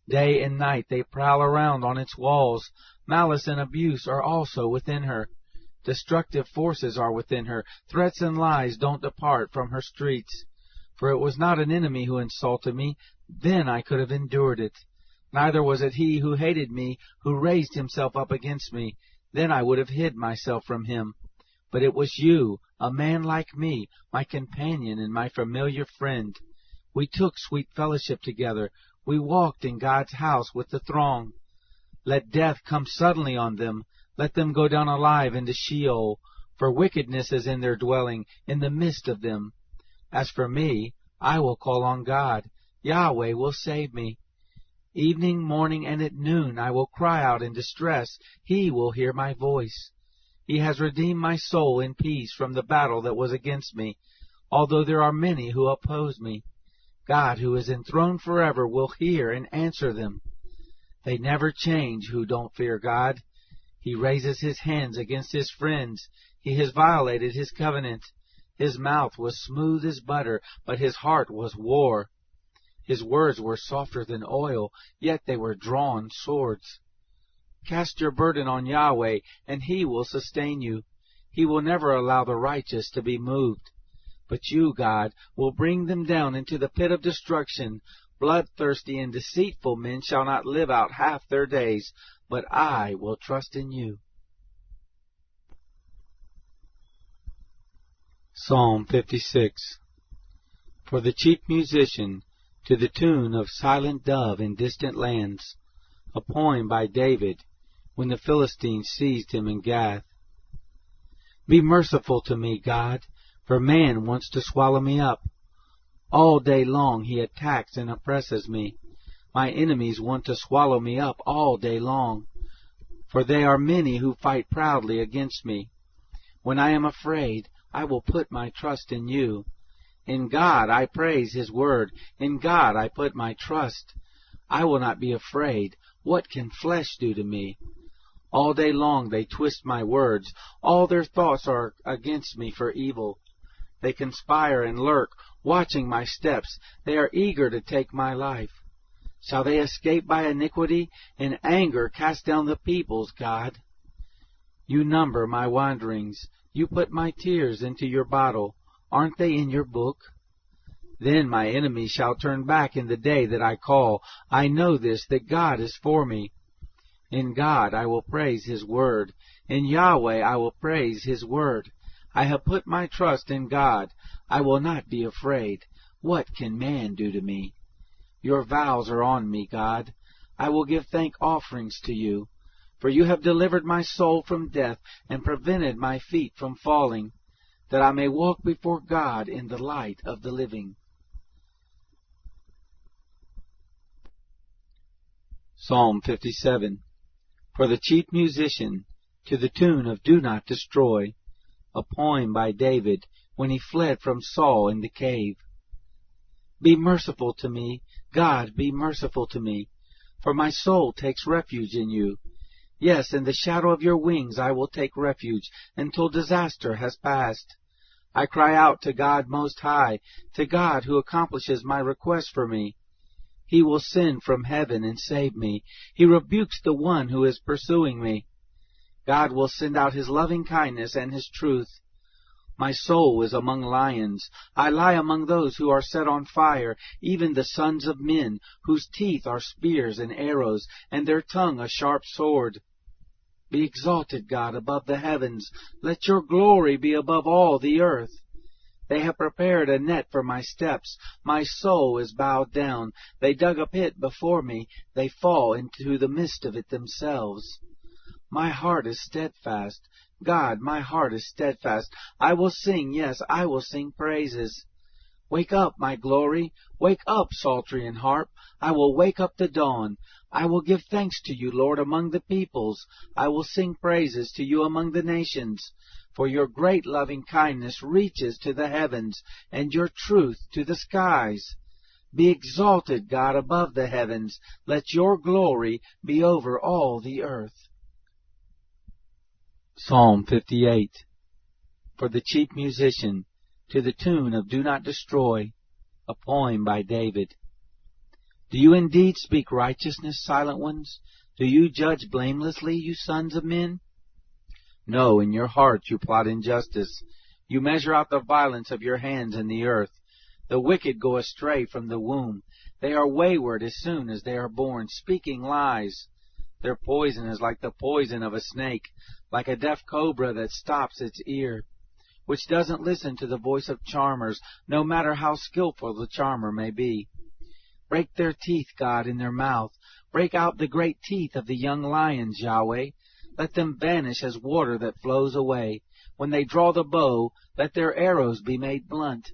Day and night they prowl around on its walls. Malice and abuse are also within her. Destructive forces are within her. Threats and lies don't depart from her streets. For it was not an enemy who insulted me, then I could have endured it. Neither was it he who hated me, who raised himself up against me, then I would have hid myself from him. But it was you, a man like me, my companion and my familiar friend. We took sweet fellowship together. We walked in God's house with the throng. Let death come suddenly on them. Let them go down alive into Sheol, for wickedness is in their dwelling, in the midst of them. As for me, I will call on God. Yahweh will save me. Evening, morning, and at noon I will cry out in distress. He will hear my voice. He has redeemed my soul in peace from the battle that was against me, although there are many who oppose me. God, who is enthroned forever, will hear and answer them. They never change who don't fear God. He raises his hands against his friends. He has violated his covenant. His mouth was smooth as butter, but his heart was war. His words were softer than oil, yet they were drawn swords. Cast your burden on Yahweh, and he will sustain you. He will never allow the righteous to be moved. But you, God, will bring them down into the pit of destruction. Bloodthirsty and deceitful men shall not live out half their days, but I will trust in you. Psalm 56. For the chief musician, to the tune of Silent Dove in Distant Lands, a poem by David, when the Philistines seized him in Gath. Be merciful to me, God, for man wants to swallow me up. All day long he attacks and oppresses me. My enemies want to swallow me up all day long, for they are many who fight proudly against me. When I am afraid, I will put my trust in you. In God I praise his word. In God I put my trust. I will not be afraid. What can flesh do to me? All day long they twist my words. All their thoughts are against me for evil. They conspire and lurk, watching my steps. They are eager to take my life. Shall they escape by iniquity? In anger cast down the peoples, God. You number my wanderings. You put my tears into your bottle. Aren't they in your book? Then my enemies shall turn back in the day that I call. I know this, that God is for me. In God I will praise his word. In Yahweh I will praise his word. I have put my trust in God. I will not be afraid. What can man do to me? Your vows are on me, God. I will give thank offerings to you. For you have delivered my soul from death and prevented my feet from falling, that I may walk before God in the light of the living. Psalm 57. For the chief musician, to the tune of Do Not Destroy, a poem by David, when he fled from Saul in the cave. Be merciful to me, God, be merciful to me, for my soul takes refuge in you. Yes, in the shadow of your wings I will take refuge until disaster has passed. I cry out to God Most High, to God who accomplishes my request for me. He will send from heaven and save me. He rebukes the one who is pursuing me. God will send out his loving kindness and his truth. My soul is among lions. I lie among those who are set on fire, even the sons of men, whose teeth are spears and arrows, and their tongue a sharp sword. Be exalted, God, above the heavens. Let your glory be above all the earth. They have prepared a net for my steps. My soul is bowed down. They dug a pit before me. They fall into the midst of it themselves. My heart is steadfast. God, my heart is steadfast. I will sing, yes, I will sing praises. Wake up, my glory. Wake up, psaltery and harp. I will wake up the dawn. I will give thanks to you, Lord, among the peoples. I will sing praises to you among the nations. For your great loving kindness reaches to the heavens, and your truth to the skies. Be exalted, God, above the heavens. Let your glory be over all the earth. Psalm 58. For the chief musician, to the tune of Do Not Destroy, a poem by David. Do you indeed speak righteousness, silent ones? Do you judge blamelessly, you sons of men? No, in your heart you plot injustice. You measure out the violence of your hands in the earth. The wicked go astray from the womb. They are wayward as soon as they are born, speaking lies. Their poison is like the poison of a snake, like a deaf cobra that stops its ear, which doesn't listen to the voice of charmers, no matter how skillful the charmer may be. Break their teeth, God, in their mouth. Break out the great teeth of the young lions, Yahweh. Let them vanish as water that flows away. When they draw the bow, let their arrows be made blunt.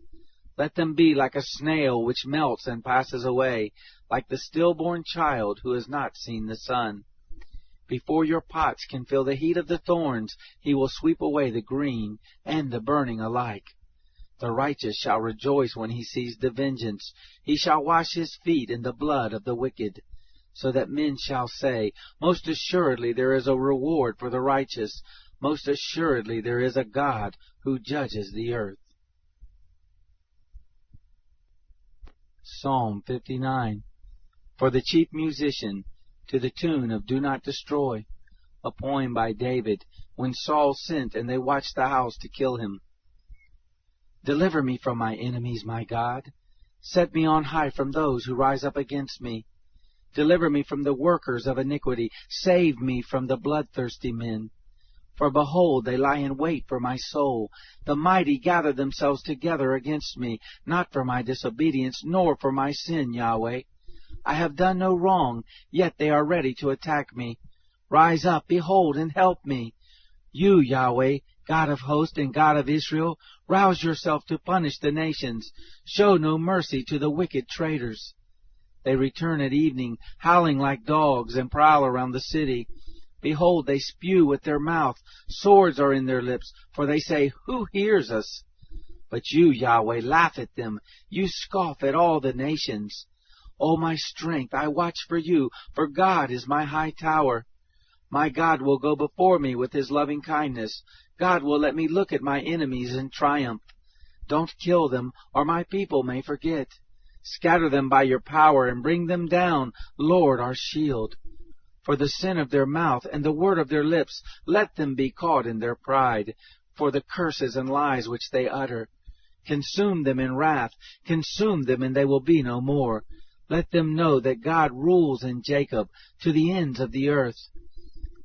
Let them be like a snail which melts and passes away, like the stillborn child who has not seen the sun. Before your pots can feel the heat of the thorns, he will sweep away the green and the burning alike. The righteous shall rejoice when he sees the vengeance. He shall wash his feet in the blood of the wicked, so that men shall say, Most assuredly there is a reward for the righteous. Most assuredly there is a God who judges the earth. Psalm 59. For the chief musician, to the tune of Do Not Destroy, a poem by David, when Saul sent and they watched the house to kill him. Deliver me from my enemies, my God. Set me on high from those who rise up against me. Deliver me from the workers of iniquity. Save me from the bloodthirsty men. For behold, they lie in wait for my soul. The mighty gather themselves together against me, not for my disobedience, nor for my sin, Yahweh. I have done no wrong, yet they are ready to attack me. Rise up, behold, and help me. You, Yahweh, God of hosts and God of Israel, rouse yourself to punish the nations. Show no mercy to the wicked traitors. They return at evening, howling like dogs, and prowl around the city. Behold, they spew with their mouth. Swords are in their lips, for they say, Who hears us? But you, Yahweh, laugh at them. You scoff at all the nations. O my strength, I watch for you, for God is my high tower. My God will go before me with his loving kindness. God will let me look at my enemies in triumph. Don't kill them, or my people may forget. Scatter them by your power and bring them down, Lord, our shield. For the sin of their mouth and the word of their lips, let them be caught in their pride, for the curses and lies which they utter. Consume them in wrath, consume them, and they will be no more. Let them know that God rules in Jacob to the ends of the earth.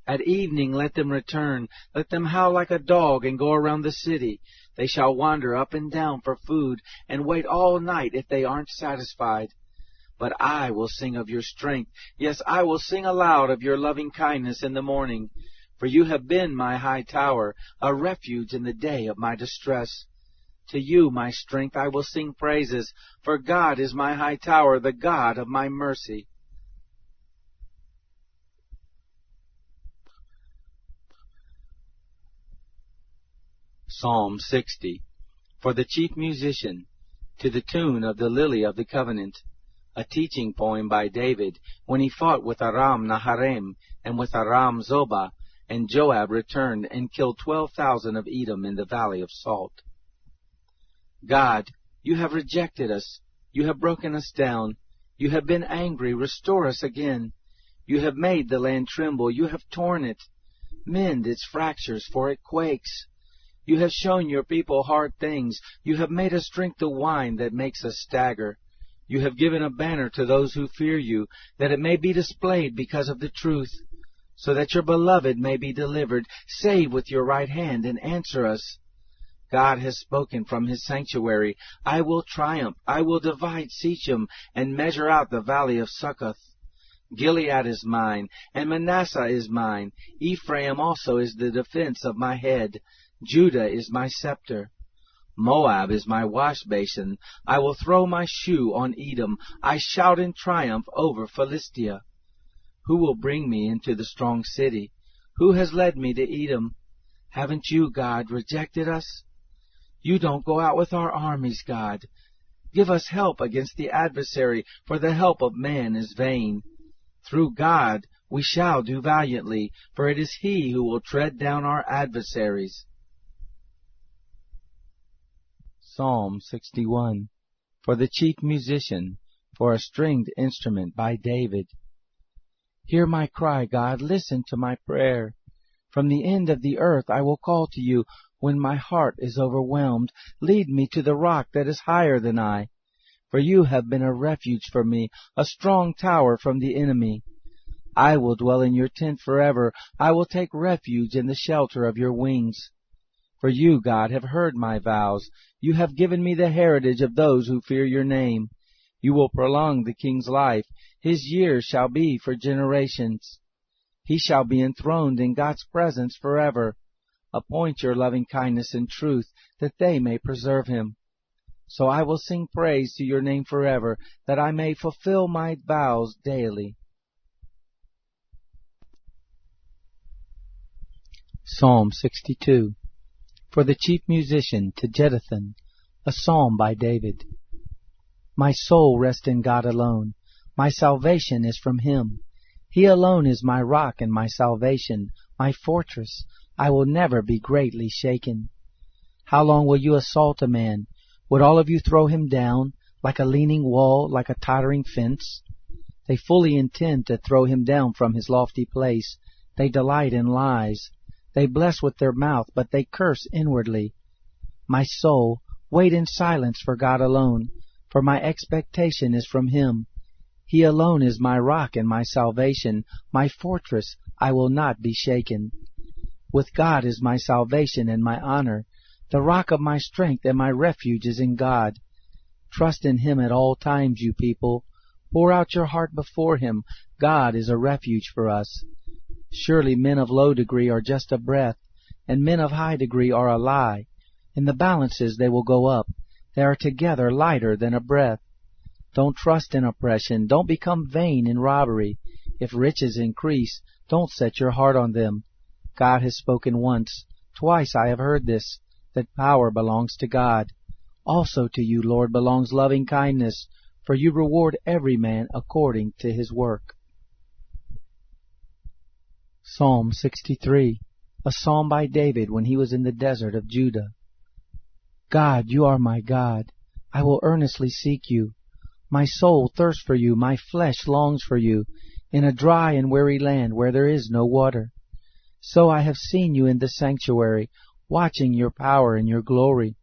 At evening let them return. Let them howl like a dog and go around the city. They shall wander up and down for food and wait all night if they aren't satisfied. But I will sing of your strength. Yes, I will sing aloud of your loving kindness in the morning. For you have been my high tower, a refuge in the day of my distress. To you, my strength, I will sing praises, for God is my high tower, the God of my mercy. Psalm 60. For the chief musician, to the tune of the Lily of the Covenant, a teaching poem by David, when he fought with Aram Naharaim and with Aram Zobah, and Joab returned and killed 12,000 of Edom in the valley of Salt. God, you have rejected us. You have broken us down. You have been angry. Restore us again. You have made the land tremble. You have torn it. Mend its fractures, for it quakes. You have shown your people hard things. You have made us drink the wine that makes us stagger. You have given a banner to those who fear you, that it may be displayed because of the truth, so that your beloved may be delivered. Save with your right hand and answer us. God has spoken from his sanctuary. I will triumph. I will divide Shechem and measure out the valley of Succoth. Gilead is mine, and Manasseh is mine. Ephraim also is the defense of my head. Judah is my scepter. Moab is my wash basin. I will throw my shoe on Edom. I shout in triumph over Philistia. Who will bring me into the strong city? Who has led me to Edom? Haven't you, God, rejected us? You don't go out with our armies, God. Give us help against the adversary, for the help of man is vain. Through God we shall do valiantly, for it is He who will tread down our adversaries. Psalm 61. For the chief musician, for a stringed instrument, by David. Hear my cry, God, listen to my prayer. From the end of the earth I will call to you when my heart is overwhelmed. Lead me to the rock that is higher than I. For you have been a refuge for me, a strong tower from the enemy. I will dwell in your tent forever. I will take refuge in the shelter of your wings. For you, God, have heard my vows. You have given me the heritage of those who fear your name. You will prolong the king's life. His years shall be for generations. He shall be enthroned in God's presence forever. Appoint your loving kindness and truth, that they may preserve him. So I will sing praise to your name forever, that I may fulfill my vows daily. Psalm 62. For the chief musician, to Jeduthun, a psalm by David. My soul rests in God alone. My salvation is from him. He alone is my rock and my salvation, my fortress. I will never be greatly shaken. How long will you assault a man? Would all of you throw him down, like a leaning wall, like a tottering fence? They fully intend to throw him down from his lofty place. They delight in lies. They bless with their mouth, but they curse inwardly. My soul, wait in silence for God alone, for my expectation is from him. He alone is my rock and my salvation, my fortress. I will not be shaken. With God is my salvation and my honor. The rock of my strength and my refuge is in God. Trust in him at all times, you people. Pour out your heart before him. God is a refuge for us. Surely men of low degree are just a breath, and men of high degree are a lie. In the balances they will go up. They are together lighter than a breath. Don't trust in oppression. Don't become vain in robbery. If riches increase, don't set your heart on them. God has spoken once. Twice I have heard this, that power belongs to God. Also to you, Lord, belongs loving kindness, for you reward every man according to his work. Psalm 63, a psalm by David when he was in the desert of Judah. God, you are my God. I will earnestly seek you. My soul thirsts for you, my flesh longs for you, in a dry and weary land where there is no water. So I have seen you in the sanctuary, watching your power and your glory.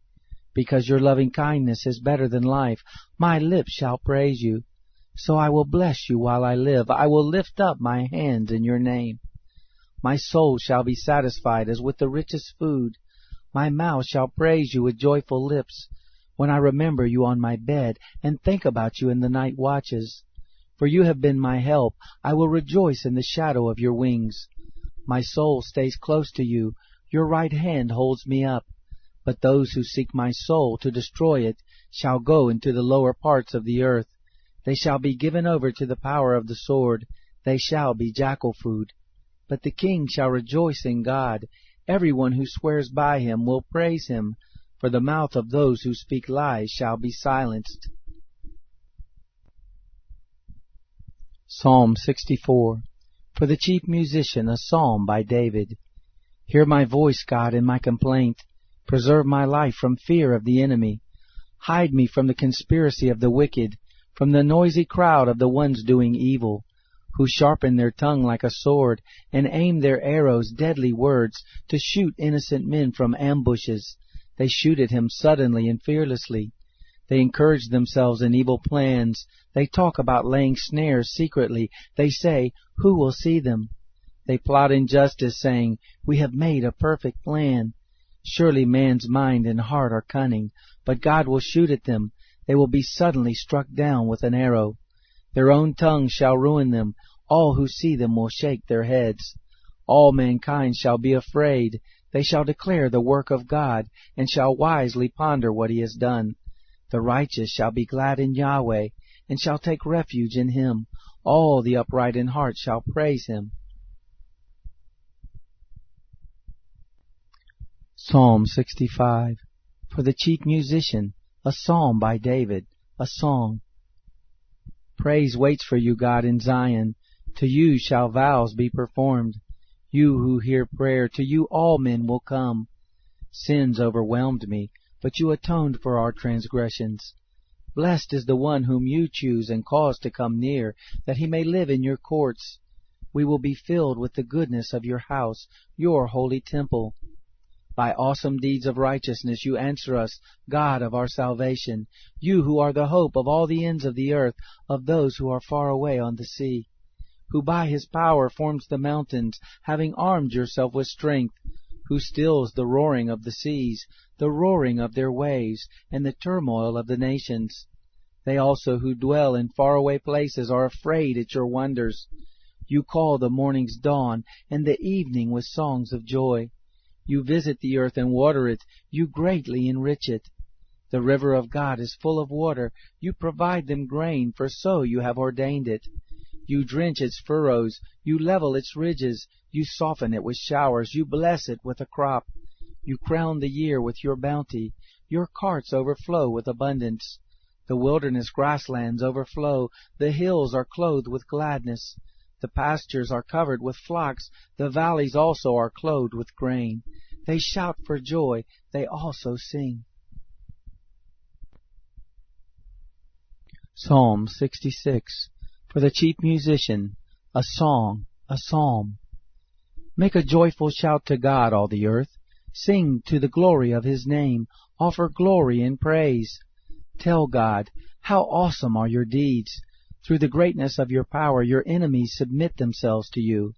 Because your loving kindness is better than life, my lips shall praise you. So I will bless you while I live. I will lift up my hands in your name. My soul shall be satisfied as with the richest food. My mouth shall praise you with joyful lips, when I remember you on my bed and think about you in the night watches. For you have been my help. I will rejoice in the shadow of your wings. My soul stays close to you. Your right hand holds me up. But those who seek my soul to destroy it shall go into the lower parts of the earth. They shall be given over to the power of the sword. They shall be jackal food. But the king shall rejoice in God. Everyone who swears by him will praise him, for the mouth of those who speak lies shall be silenced. Psalm 64. For the chief musician, a psalm by David. Hear my voice, God, in my complaint. Preserve my life from fear of the enemy. Hide me from the conspiracy of the wicked, from the noisy crowd of the ones doing evil, who sharpen their tongue like a sword, and aim their arrows, deadly words, to shoot innocent men from ambushes. They shoot at him suddenly and fearlessly. They encourage themselves in evil plans. They talk about laying snares secretly. They say, who will see them? They plot injustice, saying, we have made a perfect plan. Surely man's mind and heart are cunning, but God will shoot at them. They will be suddenly struck down with an arrow. Their own tongue shall ruin them. All who see them will shake their heads. All mankind shall be afraid. They shall declare the work of God, and shall wisely ponder what he has done. The righteous shall be glad in Yahweh, and shall take refuge in him. All the upright in heart shall praise him. Psalm 65. For the chief musician, a psalm by David, a song. Praise waits for you, God, in Zion. To you shall vows be performed. You who hear prayer, to you all men will come. Sins overwhelmed me, but you atoned for our transgressions. Blessed is the one whom you choose and cause to come near, that he may live in your courts. We will be filled with the goodness of your house, your holy temple. By awesome deeds of righteousness you answer us, God of our salvation, you who are the hope of all the ends of the earth, of those who are far away on the sea, who by his power forms the mountains, having armed yourself with strength, who stills the roaring of the seas, the roaring of their waves, and the turmoil of the nations. They also who dwell in faraway places are afraid at your wonders. You call the morning's dawn, and the evening with songs of joy. You visit the earth and water it, you greatly enrich it. The river of God is full of water, you provide them grain, for so you have ordained it. You drench its furrows, you level its ridges, you soften it with showers, you bless it with a crop. You crown the year with your bounty, your carts overflow with abundance. The wilderness grasslands overflow, the hills are clothed with gladness. The pastures are covered with flocks, the valleys also are clothed with grain. They shout for joy, they also sing. Psalm 66. For the chief musician, a song, a psalm. Make a joyful shout to God, all the earth. Sing to the glory of his name. Offer glory and praise. Tell God, how awesome are your deeds. Through the greatness of your power, your enemies submit themselves to you.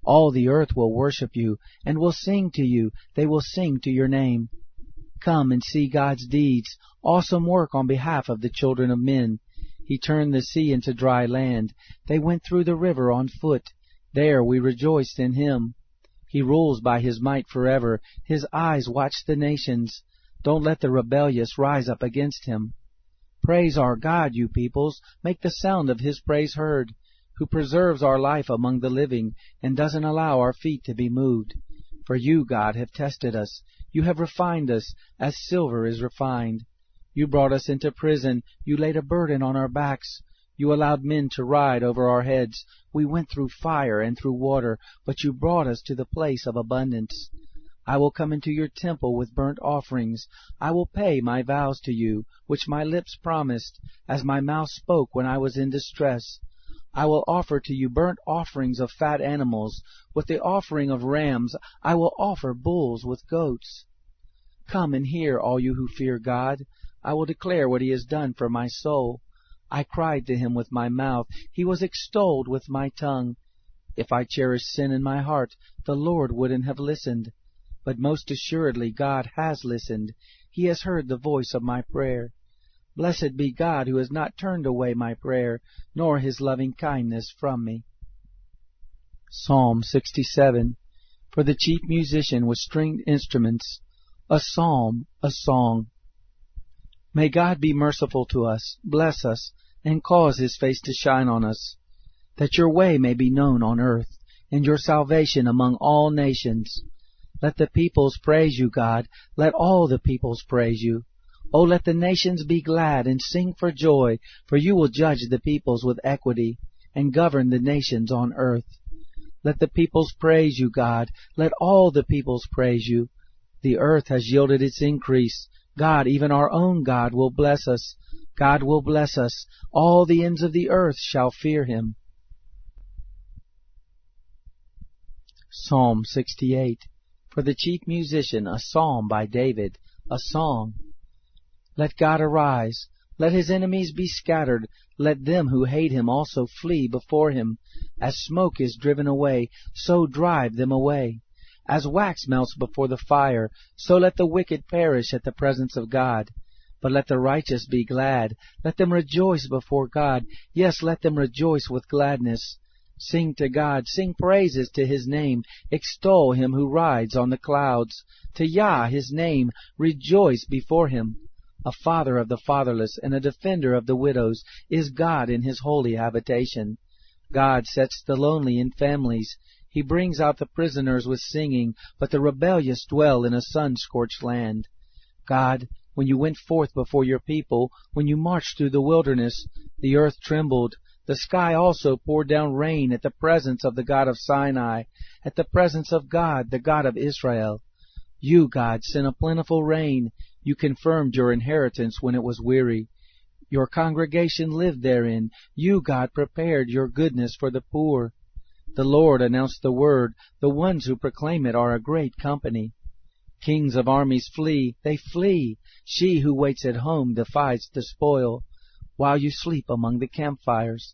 All the earth will worship you, and will sing to you. They will sing to your name. Come and see God's deeds, awesome work on behalf of the children of men. He turned the sea into dry land. They went through the river on foot. There we rejoiced in him. He rules by his might forever. His eyes watch the nations. Don't let the rebellious rise up against him. Praise our God, you peoples. Make the sound of his praise heard, who preserves our life among the living and doesn't allow our feet to be moved. For you, God, have tested us. You have refined us as silver is refined. You brought us into prison. You laid a burden on our backs. You allowed men to ride over our heads. We went through fire and through water, but you brought us to the place of abundance. I will come into your temple with burnt offerings. I will pay my vows to you, which my lips promised, as my mouth spoke when I was in distress. I will offer to you burnt offerings of fat animals. With the offering of rams I will offer bulls with goats. Come and hear, all you who fear God. I will declare what he has done for my soul. I cried to him with my mouth. He was extolled with my tongue. If I cherished sin in my heart, the Lord wouldn't have listened. But most assuredly God has listened. He has heard the voice of my prayer. Blessed be God who has not turned away my prayer, nor his loving kindness from me. Psalm 67. For the chief musician with stringed instruments, a psalm, a song. May God be merciful to us, bless us, and cause his face to shine on us, that your way may be known on earth, and your salvation among all nations. Let the peoples praise you, God. Let all the peoples praise you. O let the nations be glad and sing for joy, for you will judge the peoples with equity, and govern the nations on earth. Let the peoples praise you, God. Let all the peoples praise you. The earth has yielded its increase. God, even our own God, will bless us. God will bless us. All the ends of the earth shall fear him. Psalm 68. For the chief musician, a psalm by David, a song. Let God arise. Let his enemies be scattered. Let them who hate him also flee before him. As smoke is driven away, so drive them away. As wax melts before the fire, so let the wicked perish at the presence of God. But let the righteous be glad. Let them rejoice before God. Yes, let them rejoice with gladness. Sing to God, sing praises to his name. Extol him who rides on the clouds. To Yah, his name, rejoice before him. A father of the fatherless and a defender of the widows is God in his holy habitation. God sets the lonely in families. He brings out the prisoners with singing, but the rebellious dwell in a sun-scorched land. God, When you went forth before your people, when you marched through the wilderness, the earth trembled. The sky also poured down rain at the presence of the God of Sinai, at the presence of God, the God of Israel. You, God, sent a plentiful rain. You confirmed your inheritance when it was weary. Your congregation lived therein. You, God, prepared your goodness for the poor. The Lord announced the word. The ones who proclaim it are a great company. Kings of armies flee. They flee. She who waits at home defies the spoil, while you sleep among the campfires.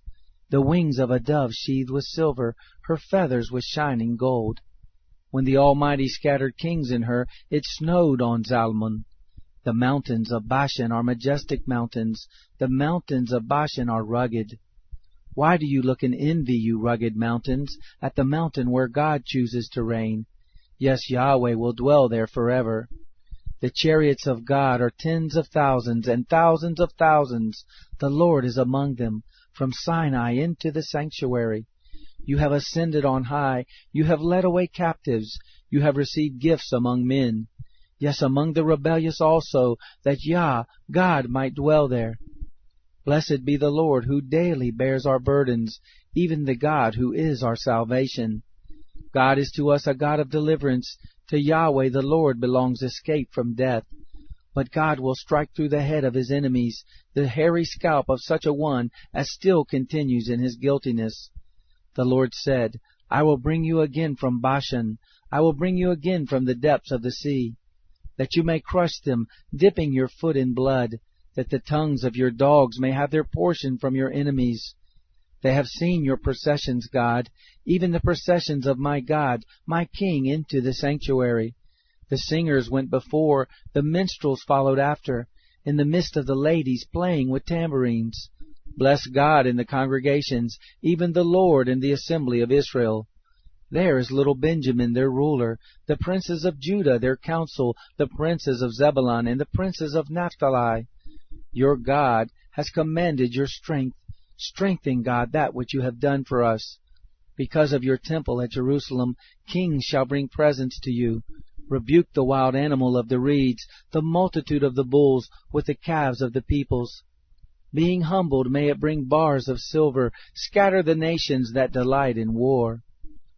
The wings of a dove sheathed with silver, her feathers with shining gold. When the Almighty scattered kings in her, it snowed on Zalmon. The mountains of Bashan are majestic mountains. The mountains of Bashan are rugged. Why do you look in envy, you rugged mountains, at the mountain where God chooses to reign? Yes, Yahweh will dwell there forever. The chariots of God are tens of thousands and thousands of thousands. The Lord is among them, from Sinai into the sanctuary. You have ascended on high. You have led away captives. You have received gifts among men. Yes, among the rebellious also, that Yah, God, might dwell there. Blessed be the Lord, who daily bears our burdens, even the God who is our salvation. God is to us a God of deliverance. To Yahweh the Lord belongs escape from death. But God will strike through the head of his enemies, the hairy scalp of such a one as still continues in his guiltiness. The Lord said, I will bring you again from Bashan. I will bring you again from the depths of the sea, that you may crush them, dipping your foot in blood, that the tongues of your dogs may have their portion from your enemies. They have seen your processions, God, even the processions of my God, my King, into the sanctuary. The singers went before, the minstrels followed after, in the midst of the ladies playing with tambourines. Bless God in the congregations, even the Lord in the assembly of Israel. There is little Benjamin, their ruler, the princes of Judah, their council, the princes of Zebulun, and the princes of Naphtali. Your God has commanded your strength. Strengthen, God, that which you have done for us. Because of your temple at Jerusalem, kings shall bring presents to you. Rebuke the wild animal of the reeds, the multitude of the bulls, with the calves of the peoples. Being humbled, may it bring bars of silver. Scatter the nations that delight in war.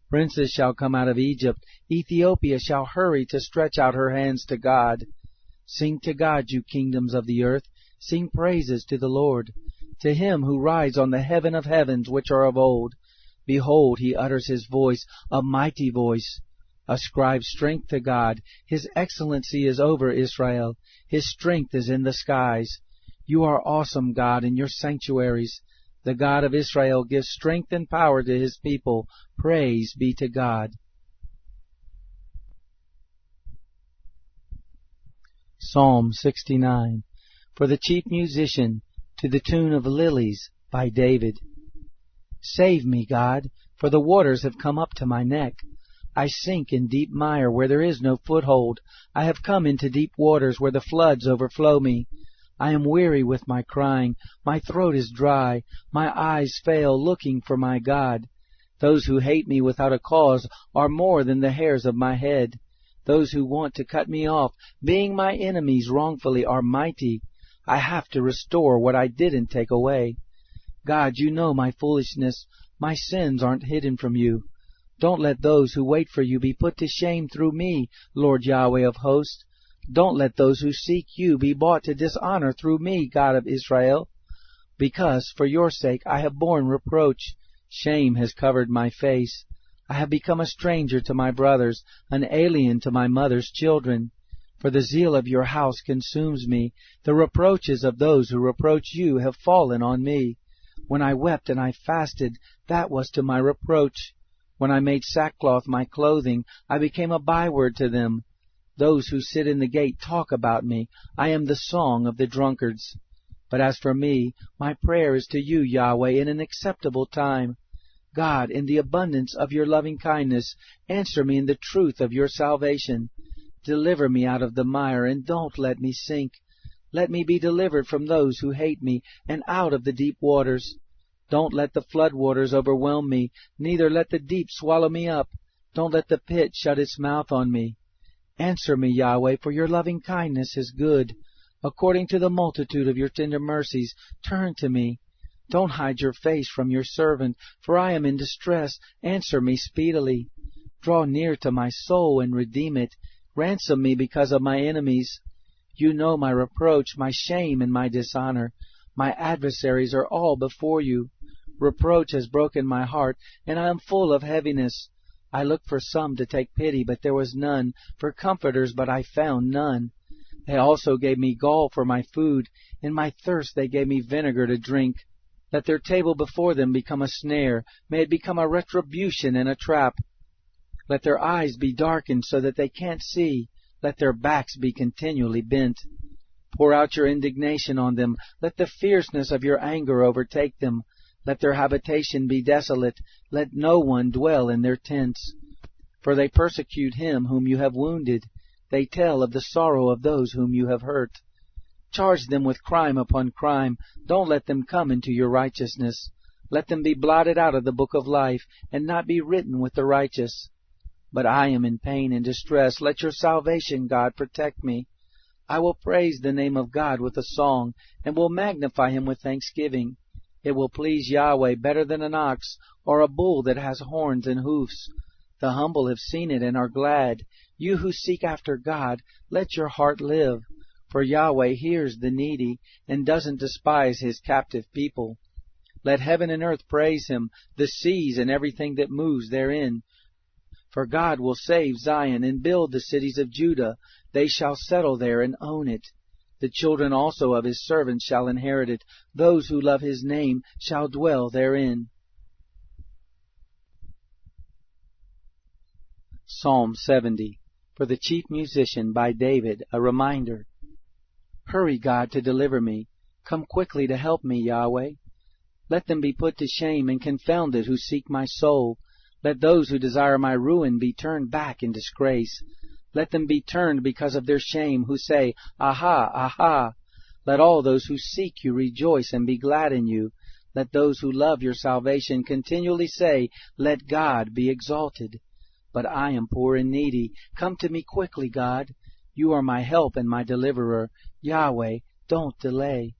Princes shall come out of Egypt. Ethiopia shall hurry to stretch out her hands to God. Sing to God, you kingdoms of the earth. Sing praises to the Lord. To him who rides on the heaven of heavens, which are of old. Behold, he utters his voice, a mighty voice. Ascribe strength to God. His excellency is over Israel. His strength is in the skies. You are awesome, God, in your sanctuaries. The God of Israel gives strength and power to his people. Praise be to God. Psalm 69. For the chief musician, to the tune of Lilies, by David. Save me, God, for the waters have come up to my neck. I sink in deep mire where there is no foothold. I have come into deep waters where the floods overflow me. I am weary with my crying. My throat is dry. My eyes fail, looking for my God. Those who hate me without a cause are more than the hairs of my head. Those who want to cut me off, being my enemies wrongfully, are mighty. I have to restore what I didn't take away. God, you know my foolishness. My sins aren't hidden from you. Don't let those who wait for you be put to shame through me, Lord Yahweh of hosts. Don't let those who seek you be brought to dishonor through me, God of Israel. Because, for your sake, I have borne reproach. Shame has covered my face. I have become a stranger to my brothers, an alien to my mother's children. For the zeal of your house consumes me. The reproaches of those who reproach you have fallen on me. When I wept and I fasted, that was to my reproach. When I made sackcloth my clothing, I became a byword to them. Those who sit in the gate talk about me. I am the song of the drunkards. But as for me, my prayer is to you, Yahweh, in an acceptable time. God, in the abundance of your loving kindness, answer me in the truth of your salvation. Deliver me out of the mire, and don't let me sink. Let me be delivered from those who hate me, and out of the deep waters. Don't let the flood waters overwhelm me, neither let the deep swallow me up. Don't let the pit shut its mouth on me. Answer me, Yahweh, for your loving kindness is good. According to the multitude of your tender mercies, turn to me. Don't hide your face from your servant, for I am in distress. Answer me speedily. Draw near to my soul and redeem it. Ransom me because of my enemies. You know my reproach, my shame, and my dishonor. My adversaries are all before you. Reproach has broken my heart, and I am full of heaviness. I looked for some to take pity, but there was none, for comforters, but I found none. They also gave me gall for my food. In my thirst they gave me vinegar to drink. Let their table before them become a snare. May it become a retribution and a trap. Let their eyes be darkened so that they can't see. Let their backs be continually bent. Pour out your indignation on them. Let the fierceness of your anger overtake them. Let their habitation be desolate. Let no one dwell in their tents. For they persecute him whom you have wounded. They tell of the sorrow of those whom you have hurt. Charge them with crime upon crime. Don't let them come into your righteousness. Let them be blotted out of the book of life, and not be written with the righteous. But I am in pain and distress. Let your salvation, God, protect me. I will praise the name of God with a song, and will magnify him with thanksgiving. It will please Yahweh better than an ox, or a bull that has horns and hoofs. The humble have seen it and are glad. You who seek after God, let your heart live. For Yahweh hears the needy, and doesn't despise his captive people. Let heaven and earth praise him, the seas and everything that moves therein. For God will save Zion and build the cities of Judah. They shall settle there and own it. The children also of his servants shall inherit it. Those who love his name shall dwell therein. Psalm 70. For the chief musician, by David, a reminder. Hurry, God, to deliver me. Come quickly to help me, Yahweh. Let them be put to shame and confounded who seek my soul. Let those who desire my ruin be turned back in disgrace. Let them be turned because of their shame, who say, Aha, aha. Let all those who seek you rejoice and be glad in you. Let those who love your salvation continually say, Let God be exalted. But I am poor and needy. Come to me quickly, God. You are my help and my deliverer. Yahweh, don't delay.